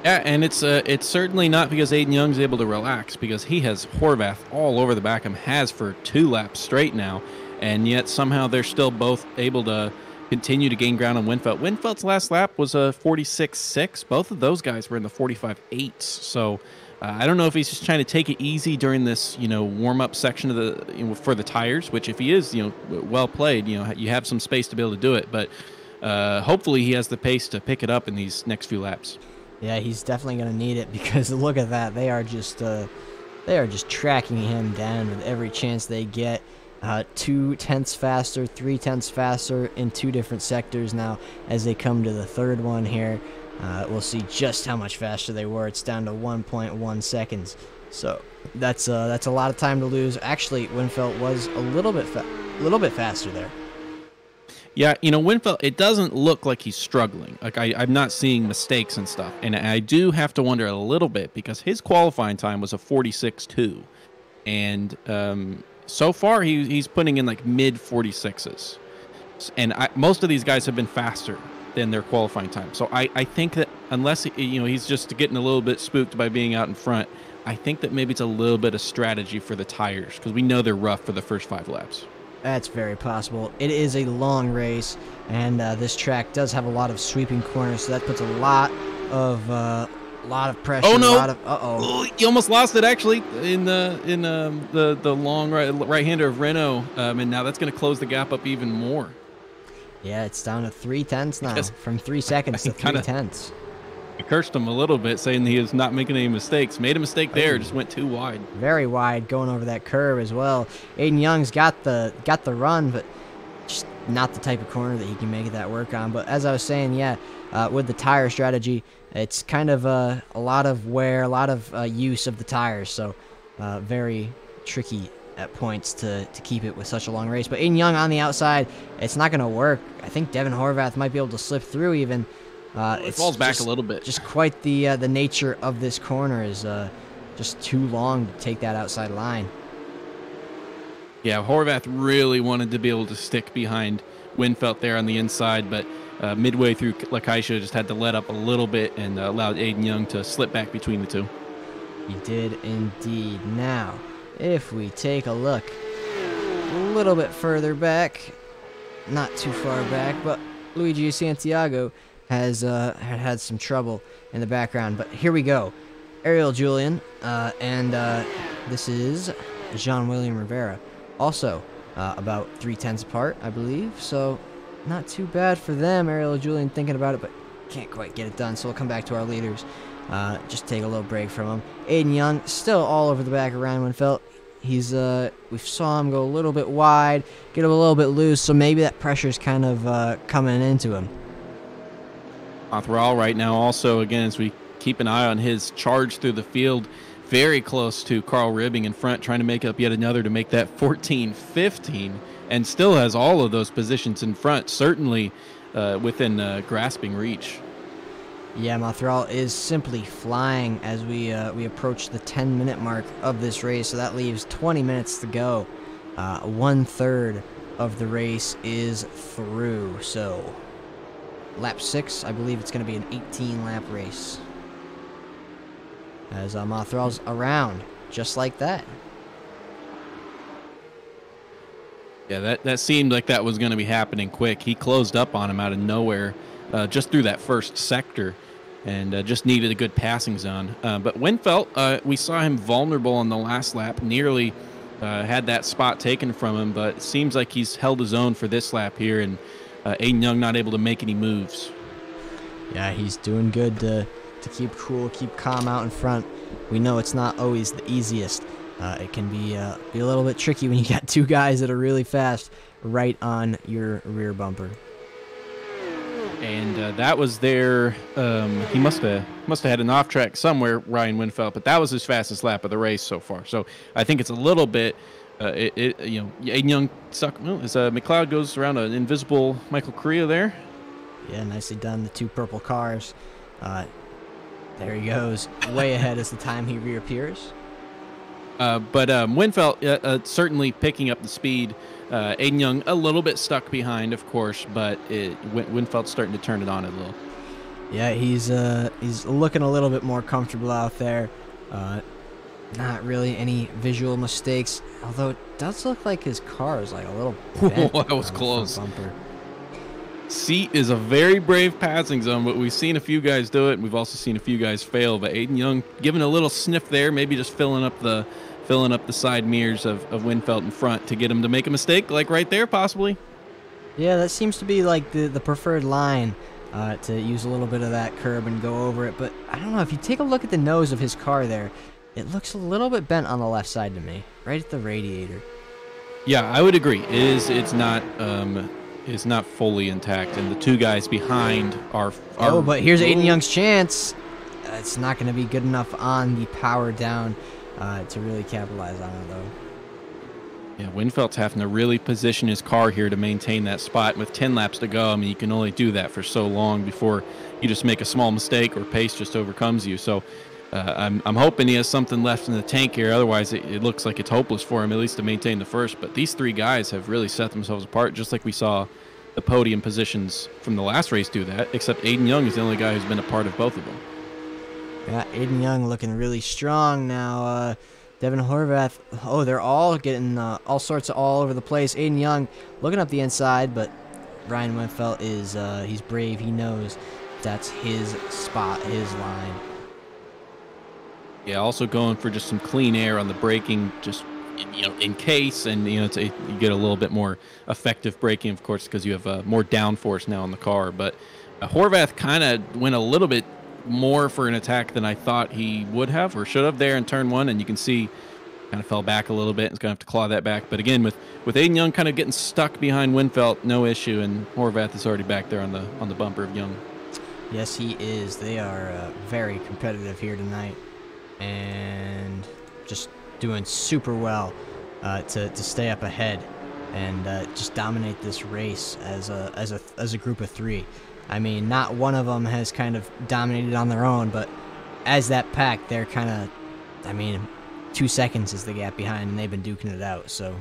Yeah, and it's certainly not because Aiden Young's able to relax, because he has Horvath all over the back of him, has for 2 laps straight now. And yet somehow they're still both able to continue to gain ground on Winfeld. Winfeld's last lap was a 46.6. Both of those guys were in the 45.8s. So I don't know if he's just trying to take it easy during this, warm-up section of the for the tires. Which, if he is, well played, you have some space to be able to do it. But hopefully he has the pace to pick it up in these next few laps. Yeah, he's definitely going to need it, because look at that. They are just tracking him down with every chance they get. 2/10 faster, 3/10 faster in 2 different sectors now. As they come to the third one here, we'll see just how much faster they were. It's down to 1.1 seconds. So that's a lot of time to lose. Actually, Winfeld was a little bit faster there. Yeah, Winfeld, it doesn't look like he's struggling. Like I'm not seeing mistakes and stuff. And I do have to wonder a little bit, because his qualifying time was a 46.2. And so far, he's putting in like mid 46s, and most of these guys have been faster than their qualifying time. So I think that unless he's just getting a little bit spooked by being out in front, I think that maybe it's a little bit of strategy for the tires because we know they're rough for the first 5 laps. That's very possible. It is a long race, and this track does have a lot of sweeping corners, so that puts a lot of pressure. Oh no! Uh-oh. You almost lost it actually in the long right-hander of Renault, and now that's going to close the gap up even more. Yeah, it's down to 3/10 now, from 3 seconds to 3/10. I cursed him a little bit, saying he is not making any mistakes. Made a mistake there, just went too wide. Very wide, going over that curve as well. Aiden Young's got the run, but just not the type of corner that he can make that work on. But as I was saying, yeah, with the tire strategy, it's kind of a lot of wear, a lot of use of the tires. So very tricky at points to keep it with such a long race. But Aiden Young on the outside, it's not going to work. I think Devin Horvath might be able to slip through even. It falls back a little bit. Just quite the nature of this corner is just too long to take that outside line. Yeah, Horvath really wanted to be able to stick behind Winfelt there on the inside, but midway through, Lakaisha just had to let up a little bit and allowed Aiden Young to slip back between the two. He did indeed. Now, if we take a look a little bit further back, not too far back, but Luigi Santiago has had some trouble in the background. But here we go. Ariel Julian and this is Jean-William Rivera. Also about 3/10 apart, I believe. So not too bad for them. Ariel Julian thinking about it, but can't quite get it done. So we'll come back to our leaders. Just take a little break from him. Aiden Young still all over the back of Ryan Winfelt. He's we saw him go a little bit wide, get him a little bit loose, so maybe that pressure's kind of coming into him. Montreal right now also, again, as we keep an eye on his charge through the field, very close to Carl Ribbing in front, trying to make up yet another to make that 14-15, and still has all of those positions in front, certainly within grasping reach. Yeah, Montreal is simply flying as we approach the 10-minute mark of this race, so that leaves 20 minutes to go. 1/3 of the race is through, so lap 6, I believe it's going to be an 18-lap race. As Montreal's around, just like that. Yeah, that seemed like that was going to be happening quick. He closed up on him out of nowhere, just through that first sector, and just needed a good passing zone. But Winfelt, we saw him vulnerable on the last lap, nearly had that spot taken from him, but it seems like he's held his own for this lap here, and Aiden Young not able to make any moves. Yeah, he's doing good to keep cool, keep calm out in front. We know it's not always the easiest. It can be a little bit tricky when you got two guys that are really fast right on your rear bumper. And that was there. He must have had an off track somewhere, Ryan Winfelt, but that was his fastest lap of the race so far. So I think it's a little bit. Aiden Young stuck. Well, as McLeod goes around an invisible Michael Correa there. Yeah, nicely done. The two purple cars. There he goes, way ahead as the time he reappears. But Winfelt certainly picking up the speed. Aiden Young a little bit stuck behind, of course, but Winfelt's starting to turn it on a little. Yeah, he's looking a little bit more comfortable out there. Not really any visual mistakes, although it does look like his car is like a little bent. That was close. Bumper. Seat is a very brave passing zone, but we've seen a few guys do it, and we've also seen a few guys fail. But Aiden Young giving a little sniff there, maybe just filling up the side mirrors of Winfelt in front to get him to make a mistake, like right there, possibly. Yeah, that seems to be like the preferred line, to use a little bit of that curb and go over it. But I don't know, if you take a look at the nose of his car there, it looks a little bit bent on the left side to me, right at the radiator. Yeah, I would agree. It's not fully intact, and the two guys behind are oh, but here's Aiden Young's chance. It's not going to be good enough on the power down to really capitalize on it, though. Yeah, Winfelt's having to really position his car here to maintain that spot. With 10 laps to go, I mean, you can only do that for so long before you just make a small mistake or pace just overcomes you. So I'm hoping he has something left in the tank here. Otherwise, it looks like it's hopeless for him, at least to maintain the first. But these three guys have really set themselves apart, just like we saw the podium positions from the last race do that, except Aiden Young is the only guy who's been a part of both of them. Yeah, Aiden Young looking really strong now. Devin Horvath, oh, they're all getting all sorts of all over the place. Aiden Young looking up the inside, but Ryan Winfeld is he's brave. He knows that's his spot, his line. Yeah, also going for just some clean air on the braking, just in case, and you get a little bit more effective braking, of course, because you have more downforce now on the car. But Horvath kind of went a little bit more for an attack than I thought he would have or should have there in turn 1, and you can see kind of fell back a little bit. He's gonna have to claw that back. But again, with Aiden Young kind of getting stuck behind Winfeld, no issue, and Horvath is already back there on the bumper of Young. Yes, he is. They are very competitive here tonight, and just doing super well to stay up ahead and just dominate this race as a group of 3. I mean, not one of them has kind of dominated on their own, but as that pack, they're kind of, I mean, 2 seconds is the gap behind, and they've been duking it out, so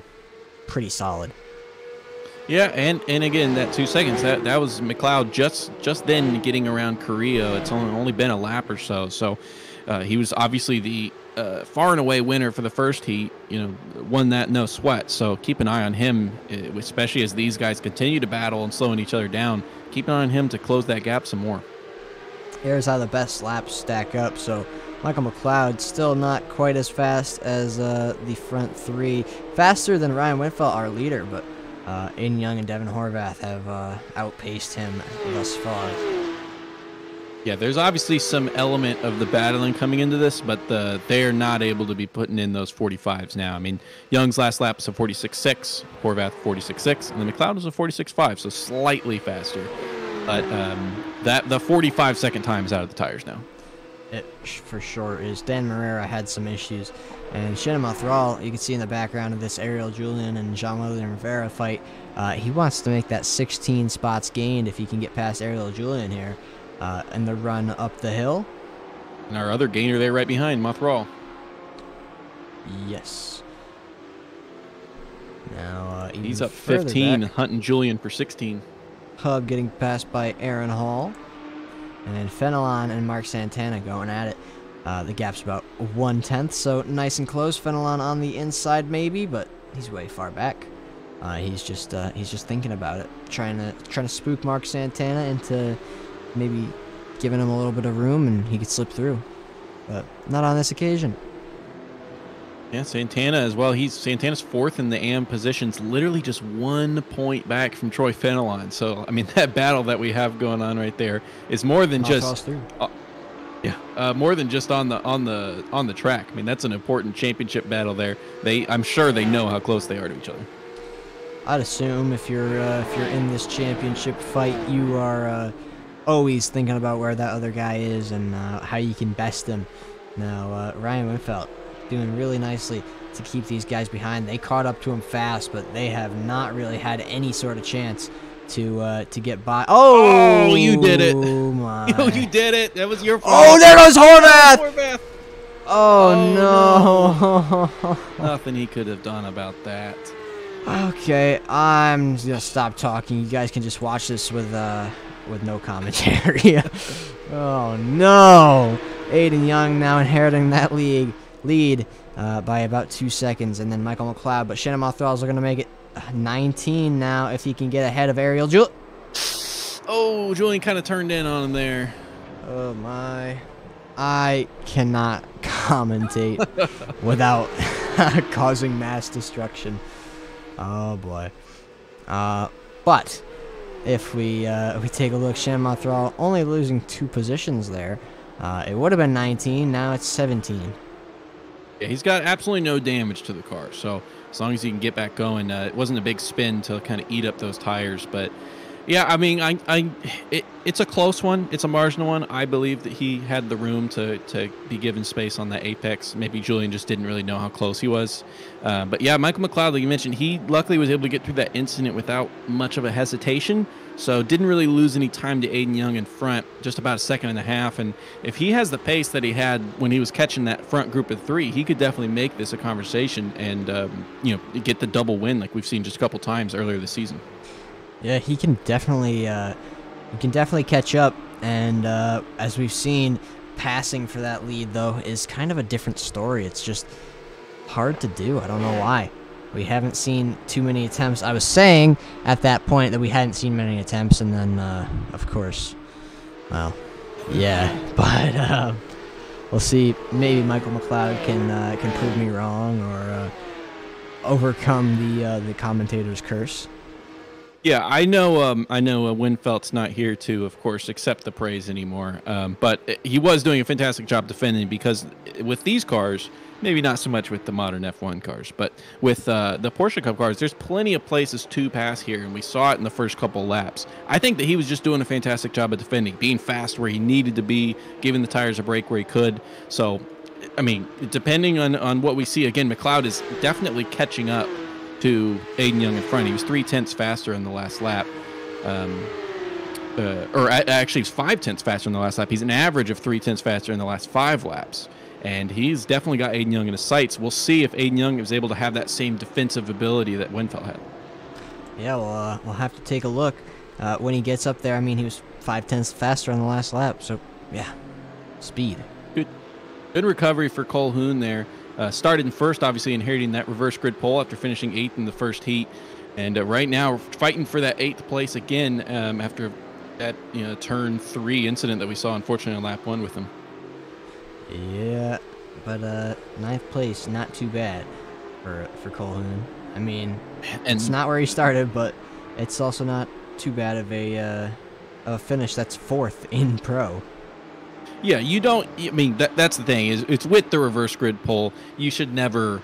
pretty solid. Yeah, and again, that 2 seconds, that was McLeod just then getting around Carrillo. It's only been a lap or so, so he was obviously the far and away winner for the first heat, won that no sweat. So keep an eye on him, especially as these guys continue to battle and slowing each other down. Keep an eye on him to close that gap some more. Here's how the best laps stack up. So Michael McLeod still not quite as fast as the front 3. Faster than Ryan Winfeld, our leader, but Aiden Young and Devin Horvath have outpaced him thus far. Yeah, there's obviously some element of the battling coming into this, but they're not able to be putting in those 45s now. I mean, Young's last lap was a 46.6, Horvath 46.6, and then McLeod was a 46.5, so slightly faster. But the 45-second time is out of the tires now. It for sure is. Dan Marrera had some issues, and Shannon Mothral, you can see in the background of this Ariel Julian and Jean-William Rivera fight, he wants to make that 16 spots gained if he can get past Ariel Julian here. And the run up the hill. And our other gainer there right behind, Mothral. Yes. Now, he's up 15, back, hunting Julian for 16. Hub getting passed by Aaron Hall. And Fenelon and Mark Santana going at it. The gap's about 1/10, so nice and close. Fenelon on the inside maybe, but he's way far back. He's just thinking about it, trying to spook Mark Santana into maybe giving him a little bit of room and he could slip through, but not on this occasion. Yeah, Santana as well. Santana's 4th in the AM positions, literally just 1 point back from Troy Fenelon. So I mean, that battle that we have going on right there is more than just more than just on the track. I mean, that's an important championship battle there. I'm sure they know how close they are to each other. I'd assume if you're in this championship fight, you are always thinking about where that other guy is and how you can best him. Now, Ryan Winfeld doing really nicely to keep these guys behind. They caught up to him fast, but they have not really had any sort of chance to get by. Oh, you did it. Oh, my. You did it. That was your fault. Oh, there goes Horvath. Oh, no. Nothing he could have done about that. Okay, I'm just going to stop talking. You guys can just watch this with no commentary. Oh, no. Aiden Young now inheriting that lead by about 2 seconds, and then Michael McLeod. But Shannon Mothral is going to make it 19 now if he can get ahead of Ariel Julian. Oh, Julian kind of turned in on him there. Oh, my. I cannot commentate without causing mass destruction. Oh, boy. But if we take a look, Shannon Mothral only losing 2 positions there. It would have been 19. Now it's 17. Yeah, he's got absolutely no damage to the car. So as long as he can get back going, it wasn't a big spin to kind of eat up those tires. But yeah, I mean, it's a close one. It's a marginal one. I believe that he had the room to be given space on the apex. Maybe Julian just didn't really know how close he was. But yeah, Michael McLeod, like you mentioned, he luckily was able to get through that incident without much of a hesitation. So didn't really lose any time to Aiden Young in front, just about 1.5 seconds. And if he has the pace that he had when he was catching that front group of 3, he could definitely make this a conversation and get the double win like we've seen just a couple times earlier this season. Yeah, he can definitely catch up. And as we've seen, passing for that lead though is kind of a different story. It's just hard to do. I don't know why. We haven't seen too many attempts. I was saying at that point that we hadn't seen many attempts, and then of course, well, yeah. But we'll see. Maybe Michael McLeod can prove me wrong or overcome the commentator's curse. Yeah, I know. I know Winfeldt's not here to, of course, accept the praise anymore. But he was doing a fantastic job defending because with these cars, maybe not so much with the modern F1 cars, but with the Porsche Cup cars, there's plenty of places to pass here, and we saw it in the first couple laps. I think that he was just doing a fantastic job of defending, being fast where he needed to be, giving the tires a break where he could. So, I mean, depending on what we see, again, McLeod is definitely catching up to Aiden Young in front. He was 0.3 faster in the last lap. Actually, he's 0.5 faster in the last lap. He's an average of 0.3 faster in the last 5 laps. And he's definitely got Aiden Young in his sights. We'll see if Aiden Young is able to have that same defensive ability that Winfeldt had. Yeah, well, we'll have to take a look when he gets up there. I mean, he was 0.5 faster on the last lap. So, yeah, speed. Good recovery for Cole Hoon there. Started in first, obviously inheriting that reverse grid pole after finishing 8th in the first heat. And right now, fighting for that 8th place again after that turn 3 incident that we saw, unfortunately, on lap 1 with him. Yeah, but 9th place, not too bad for Cole Hoon. I mean, it's not where he started, but it's also not too bad of a finish. That's 4th in pro. Yeah, you don't. I mean, that's the thing is it's with the reverse grid pole. You should never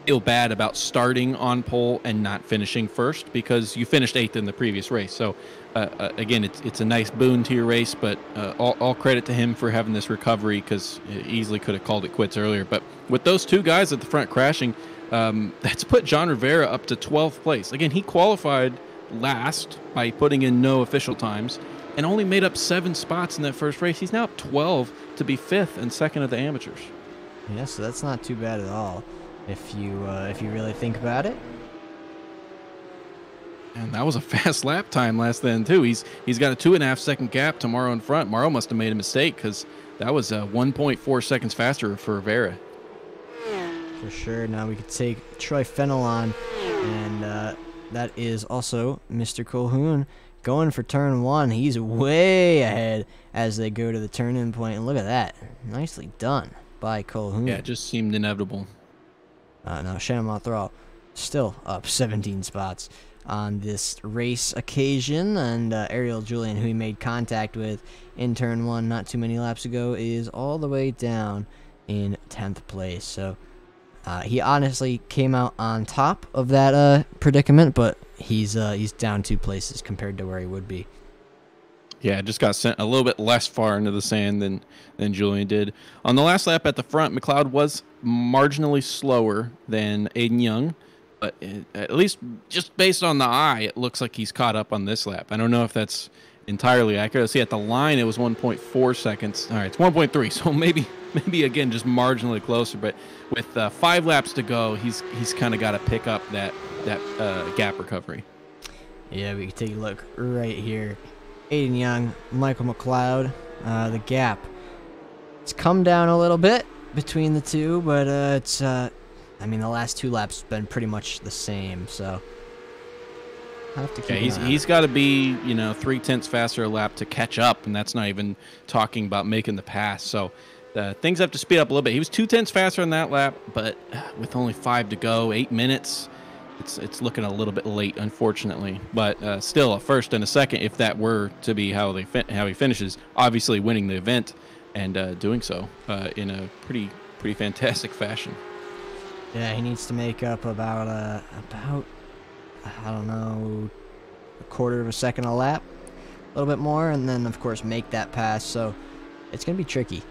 feel bad about starting on pole and not finishing first because you finished 8th in the previous race. So again, it's a nice boon to your race, but all credit to him for having this recovery because easily could have called it quits earlier. But with those two guys at the front crashing, that's put John Rivera up to 12th place. Again, he qualified last by putting in no official times and only made up 7 spots in that first race. He's now up 12 to be 5th and 2nd of the amateurs. Yeah, so that's not too bad at all if you really think about it. And that was a fast lap time last then too. He's got a 2.5 second gap to Morrow in front. Morrow must have made a mistake because that was 1.4 seconds faster for Rivera. For sure. Now we could take Troy Fenelon, and that is also Mr. Cole Hoon. Going for turn 1, he's way ahead as they go to the turn-in point. And look at that. Nicely done by Cole Hoon. Yeah, it just seemed inevitable. Now, Shannon Mothral still up 17 spots on this race occasion. And Ariel Julian, who he made contact with in turn 1 not too many laps ago, is all the way down in 10th place. So he honestly came out on top of that predicament, but he's down 2 places compared to where he would be. Yeah, just got sent a little bit less far into the sand than Julian did. On the last lap at the front, McLeod was marginally slower than Aiden Young, but at least just based on the eye, it looks like he's caught up on this lap. I don't know if that's entirely accurate. See, at the line, it was 1.4 seconds. All right, it's 1.3, so maybe again just marginally closer. But with 5 laps to go, he's kind of got to pick up that gap recovery. Yeah, we can take a look right here. Aiden Young, Michael McLeod, the gap. It's come down a little bit between the two, but it's I mean, the last 2 laps have been pretty much the same, so I have to keep he's got to be 0.3 faster a lap to catch up, and that's not even talking about making the pass. So things have to speed up a little bit. He was 0.2 faster on that lap, but with only 5 to go, 8 minutes. It's looking a little bit late, unfortunately, but still a first and a second if that were to be how he finishes. Obviously, winning the event and doing so in a pretty fantastic fashion. Yeah, he needs to make up about I don't know, a quarter of a second a lap, a little bit more, and then of course make that pass. So it's gonna be tricky.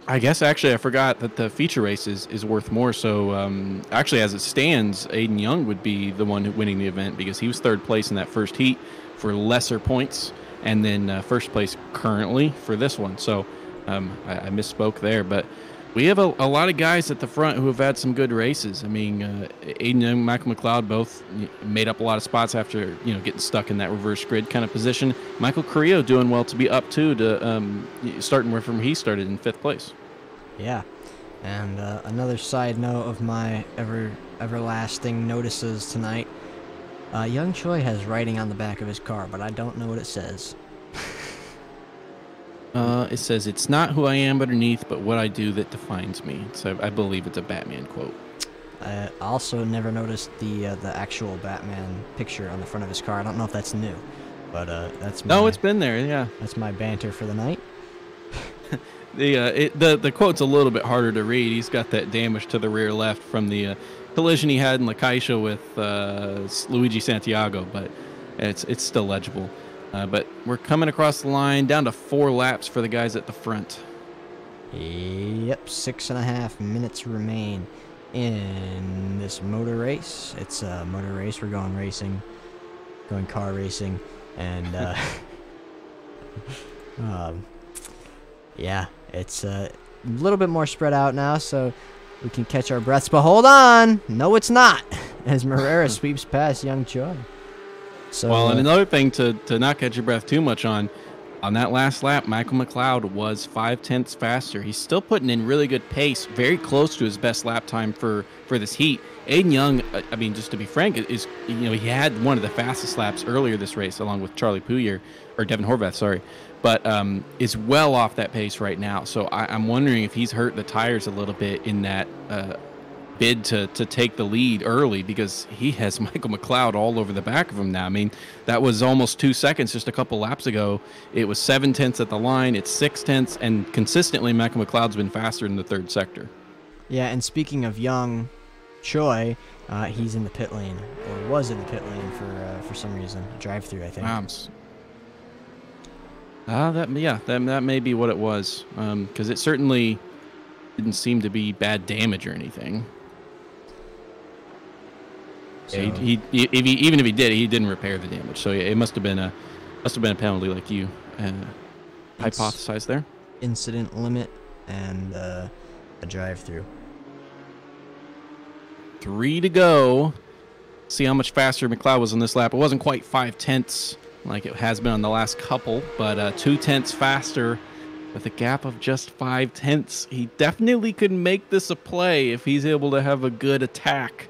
I guess actually I forgot that the feature race is worth more. So actually, as it stands, Aiden Young would be the one winning the event because he was 3rd place in that first heat for lesser points, and then 1st place currently for this one. So I misspoke there, but We have a lot of guys at the front who have had some good races. I mean, Aiden Young, Michael McLeod both made up a lot of spots after getting stuck in that reverse grid kind of position. Michael Carrillo doing well to be up too, to starting where from he started in 5th place. Yeah, and another side note of my everlasting notices tonight. Young Choi has writing on the back of his car, but I don't know what it says. It says, "It's not who I am underneath, but what I do that defines me." So I believe it's a Batman quote. I also never noticed the actual Batman picture on the front of his car. I don't know if that's new, but that's my, No, it's been there. Yeah, that's my banter for the night. the quote's a little bit harder to read. He's got that damage to the rear left from the collision he had in La Caixa with Luigi Santiago, but it's still legible. But we're coming across the line, down to 4 laps for the guys at the front. Yep, 6.5 minutes remain in this motor race. It's a motor race. We're going racing, going car racing, and yeah, it's a little bit more spread out now, so we can catch our breaths. But hold on, no, it's not. As Morera sweeps past Young Choi. So, well, and another thing to not catch your breath too much on that last lap, Michael McLeod was 0.5 faster. He's still putting in really good pace, very close to his best lap time for this heat. Aiden Young, I mean, just to be frank, is he had one of the fastest laps earlier this race, along with Charlie Pouyer, or Devin Horvath, sorry, but is well off that pace right now. So I'm wondering if he's hurt the tires a little bit in that bid to take the lead early, because he has Michael McLeod all over the back of him now. I mean, that was almost 2 seconds just a couple laps ago. It was 0.7 at the line. It's 0.6, and consistently Michael McLeod's been faster in the 3rd sector. Yeah, and speaking of Young Choi, he's in the pit lane, or was in the pit lane for some reason, a drive-through, I think. That may be what it was, because it certainly didn't seem to be bad damage or anything. So, yeah, even if he did, he didn't repair the damage. So yeah, it must have been a penalty, like you hypothesized there. Incident limit and a drive-through. 3 to go. See how much faster McLeod was on this lap. It wasn't quite 0.5 like it has been on the last couple, but 0.2 faster with a gap of just 0.5. He definitely could make this a play if he's able to have a good attack.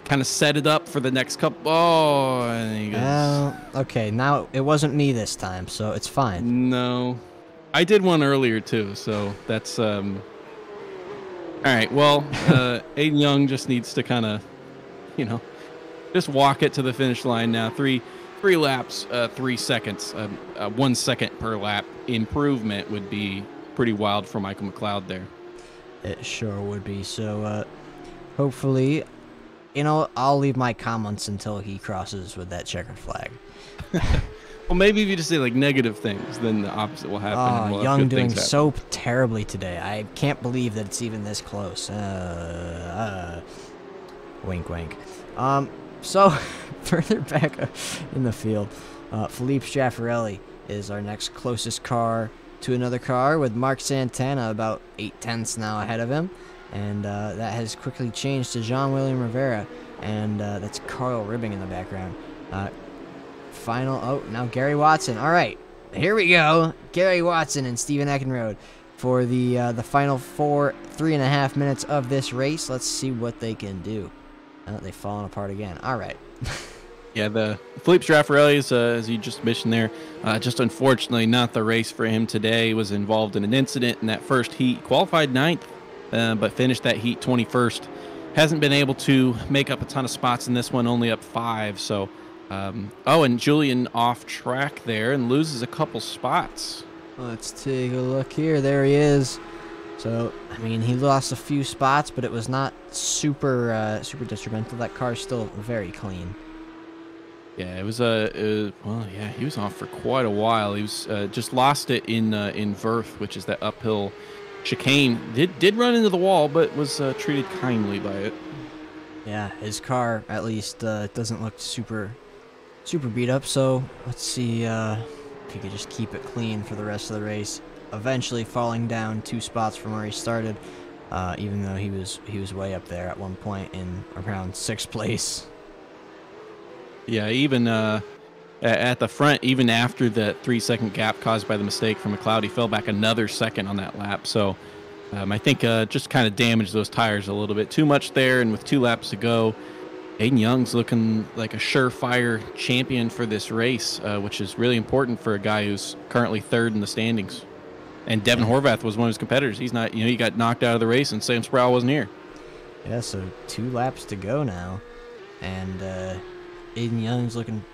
Kind of set it up for the next couple. Oh, and he goes. Okay, now it wasn't me this time, so it's fine. No, I did one earlier too, so that's all right. Well, Aiden Young just needs to kind of, just walk it to the finish line now. Three laps, 3 seconds, 1 second per lap improvement would be pretty wild for Michael McLeod there. It sure would be. So hopefully, I'll leave my comments until he crosses with that checkered flag. Well, maybe if you just say like negative things, then the opposite will happen. Oh, Young doing so terribly today. I can't believe that it's even this close. Wink, wink. So further back in the field, Philippe Schiafarelli is our next closest car to another car, with Mark Santana about 0.8 now ahead of him. And that has quickly changed to Jean-William Rivera, and that's Carl Ribbing in the background. Now Gary Watson. All right, here we go. Gary Watson and Steven Eckenrode for the final 3.5 minutes of this race. Let's see what they can do. They've fallen apart again. All right. Yeah, the Philippe Schiafarelli, as you just mentioned there, just unfortunately not the race for him today. He was involved in an incident in that first heat. Qualified 9th, but finished that heat 21st. Hasn't been able to make up a ton of spots in this one, only up 5. So, and Julian off track there and loses a couple spots. Let's take a look here. There he is. So, I mean, he lost a few spots, but it was not super detrimental. That car's still very clean. Yeah, it was he was off for quite a while. He was just lost it in Verth, which is that uphill chicane. Did run into the wall, but was treated kindly by it. Yeah, his car at least doesn't look super beat up. So let's see if he could just keep it clean for the rest of the race. eventually falling down 2 spots from where he started, even though he was way up there at one point in around 6th place. Yeah, even at the front, even after the 3-second gap caused by the mistake from McLeod, he fell back another second on that lap. So I think just kind of damaged those tires a little bit too much there. And with 2 laps to go, Aiden Young's looking like a surefire champion for this race, which is really important for a guy who's currently 3rd in the standings. And Devin Horvath was one of his competitors. He's not, he got knocked out of the race, and Sam Sproul wasn't here. Yeah, so 2 laps to go now, and Aiden Young's looking.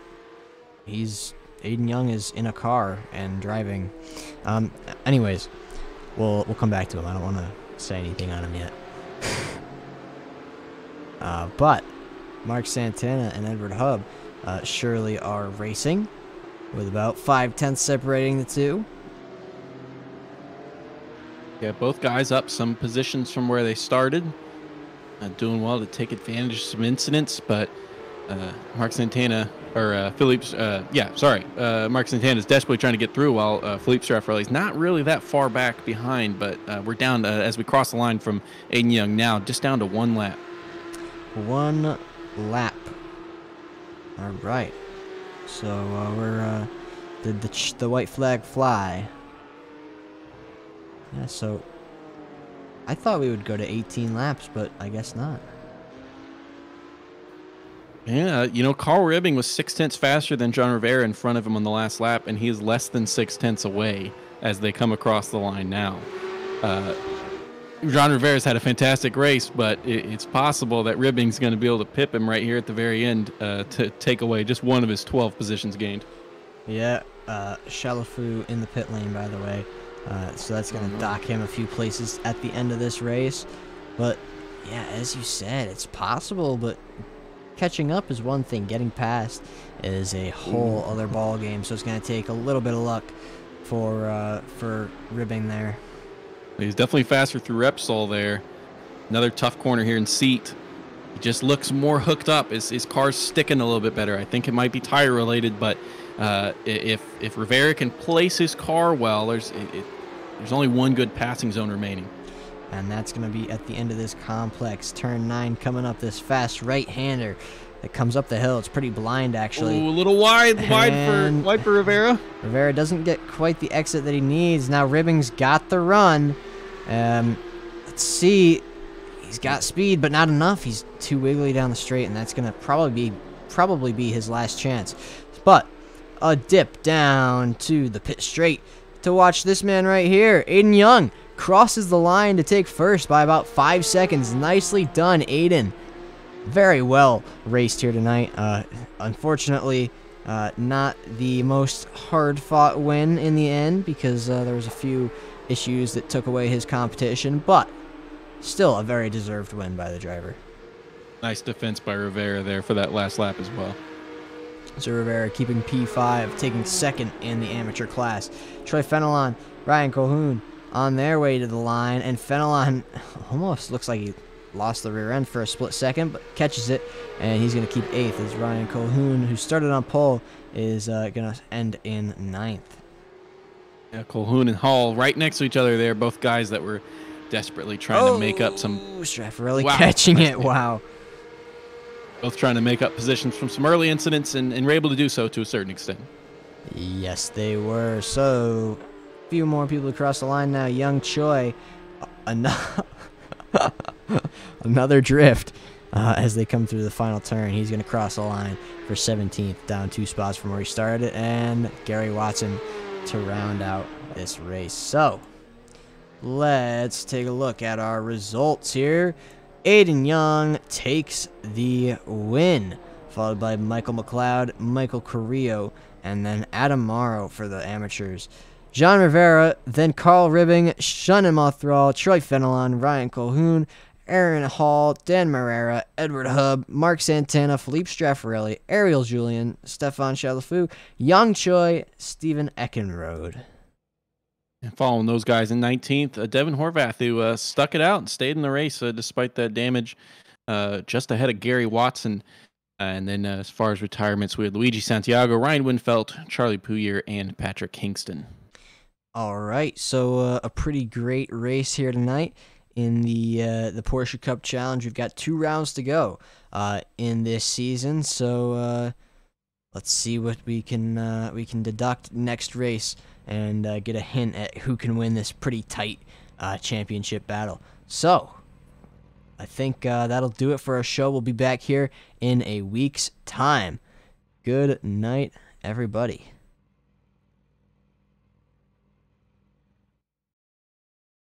Aiden Young is in a car and driving. Anyways, we'll come back to him. I don't want to say anything on him yet. But Mark Santana and Edward Hub surely are racing, with about 5/10 separating the two. Yeah, both guys up some positions from where they started. Doing well to take advantage of some incidents, but Mark Santana, or Philippe's, Mark Santana is desperately trying to get through, while Philippe Straffarelli's not really that far back behind, but we're down, as we cross the line from Aiden Young now, just down to 1 lap. 1 lap. All right. So we're did the white flag fly? Yeah. So I thought we would go to 18 laps, but I guess not. Yeah, Carl Ribbing was 0.6 faster than John Rivera in front of him on the last lap, and he is less than 0.6 away as they come across the line now. John Rivera's had a fantastic race, but it's possible that Ribbing's going to be able to pip him right here at the very end to take away just one of his 12 positions gained. Yeah, Chalafu in the pit lane, by the way. So that's going to dock him a few places at the end of this race. But, yeah, as you said, it's possible, but catching up is one thing. Getting past is a whole other ball game. So it's going to take a little bit of luck for Ribbing there. He's definitely faster through Repsol there. Another tough corner here in Seat. He just looks more hooked up. His car's sticking a little bit better. I think it might be tire related, but if Rivera can place his car well, there's only one good passing zone remaining. And that's going to be at the end of this complex. Turn 9 coming up, this fast right-hander that comes up the hill. It's pretty blind, actually. Ooh, a little wide for Rivera. Rivera doesn't get quite the exit that he needs. Now Ribbing's got the run. Let's see. He's got speed, but not enough. He's too wiggly down the straight, and that's going to probably be his last chance. But a dip down to the pit straight to watch this man right here, Aiden Young, crosses the line to take first by about 5 seconds. Nicely done, Aiden. Very well raced here tonight. Unfortunately, not the most hard-fought win in the end, because there was a few issues that took away his competition, but still a very deserved win by the driver. Nice defense by Rivera there for that last lap as well. So Rivera keeping P5, taking 2nd in the amateur class. Troy Fenelon, Ryan Colhoun on their way to the line, and Fenelon almost looks like he lost the rear end for a split second, but catches it, and he's going to keep 8th as Ryan Colhoun, who started on pole, is going to end in 9th. Yeah, Colhoun and Hall right next to each other there, both guys that were desperately trying to make up some... Straffarelli catching it, wow. Both trying to make up positions from some early incidents, and were able to do so to a certain extent. Yes, they were. So, a few more people across the line now. Young Choi, another drift as they come through the final turn. He's going to cross the line for 17th, down 2 spots from where he started, and Gary Watson to round out this race. So, let's take a look at our results here. Aiden Young takes the win, followed by Michael McLeod, Michael Carrillo, and then Adam Morrow for the amateurs. John Rivera, then Carl Ribbing, Shannon Mothral, Troy Fenelon, Ryan Colhoun, Aaron Hall, Dan Marrera, Edward Hub, Mark Santana, Philippe Straffarelli, Ariel Julian, Stefan Chalafu, Young Choi, Stephen Eckenrode. And following those guys in 19th, Devin Horvath, who stuck it out and stayed in the race despite that damage, just ahead of Gary Watson. And then as far as retirements, we had Luigi Santiago, Ryan Winfelt, Charlie Pouyer, and Patrick Kingston. All right, so a pretty great race here tonight in the Porsche Cup Challenge. We've got 2 rounds to go in this season, so let's see what we can deduct next race and get a hint at who can win this pretty tight championship battle. So I think that'll do it for our show. We'll be back here in a week's time. Good night, everybody.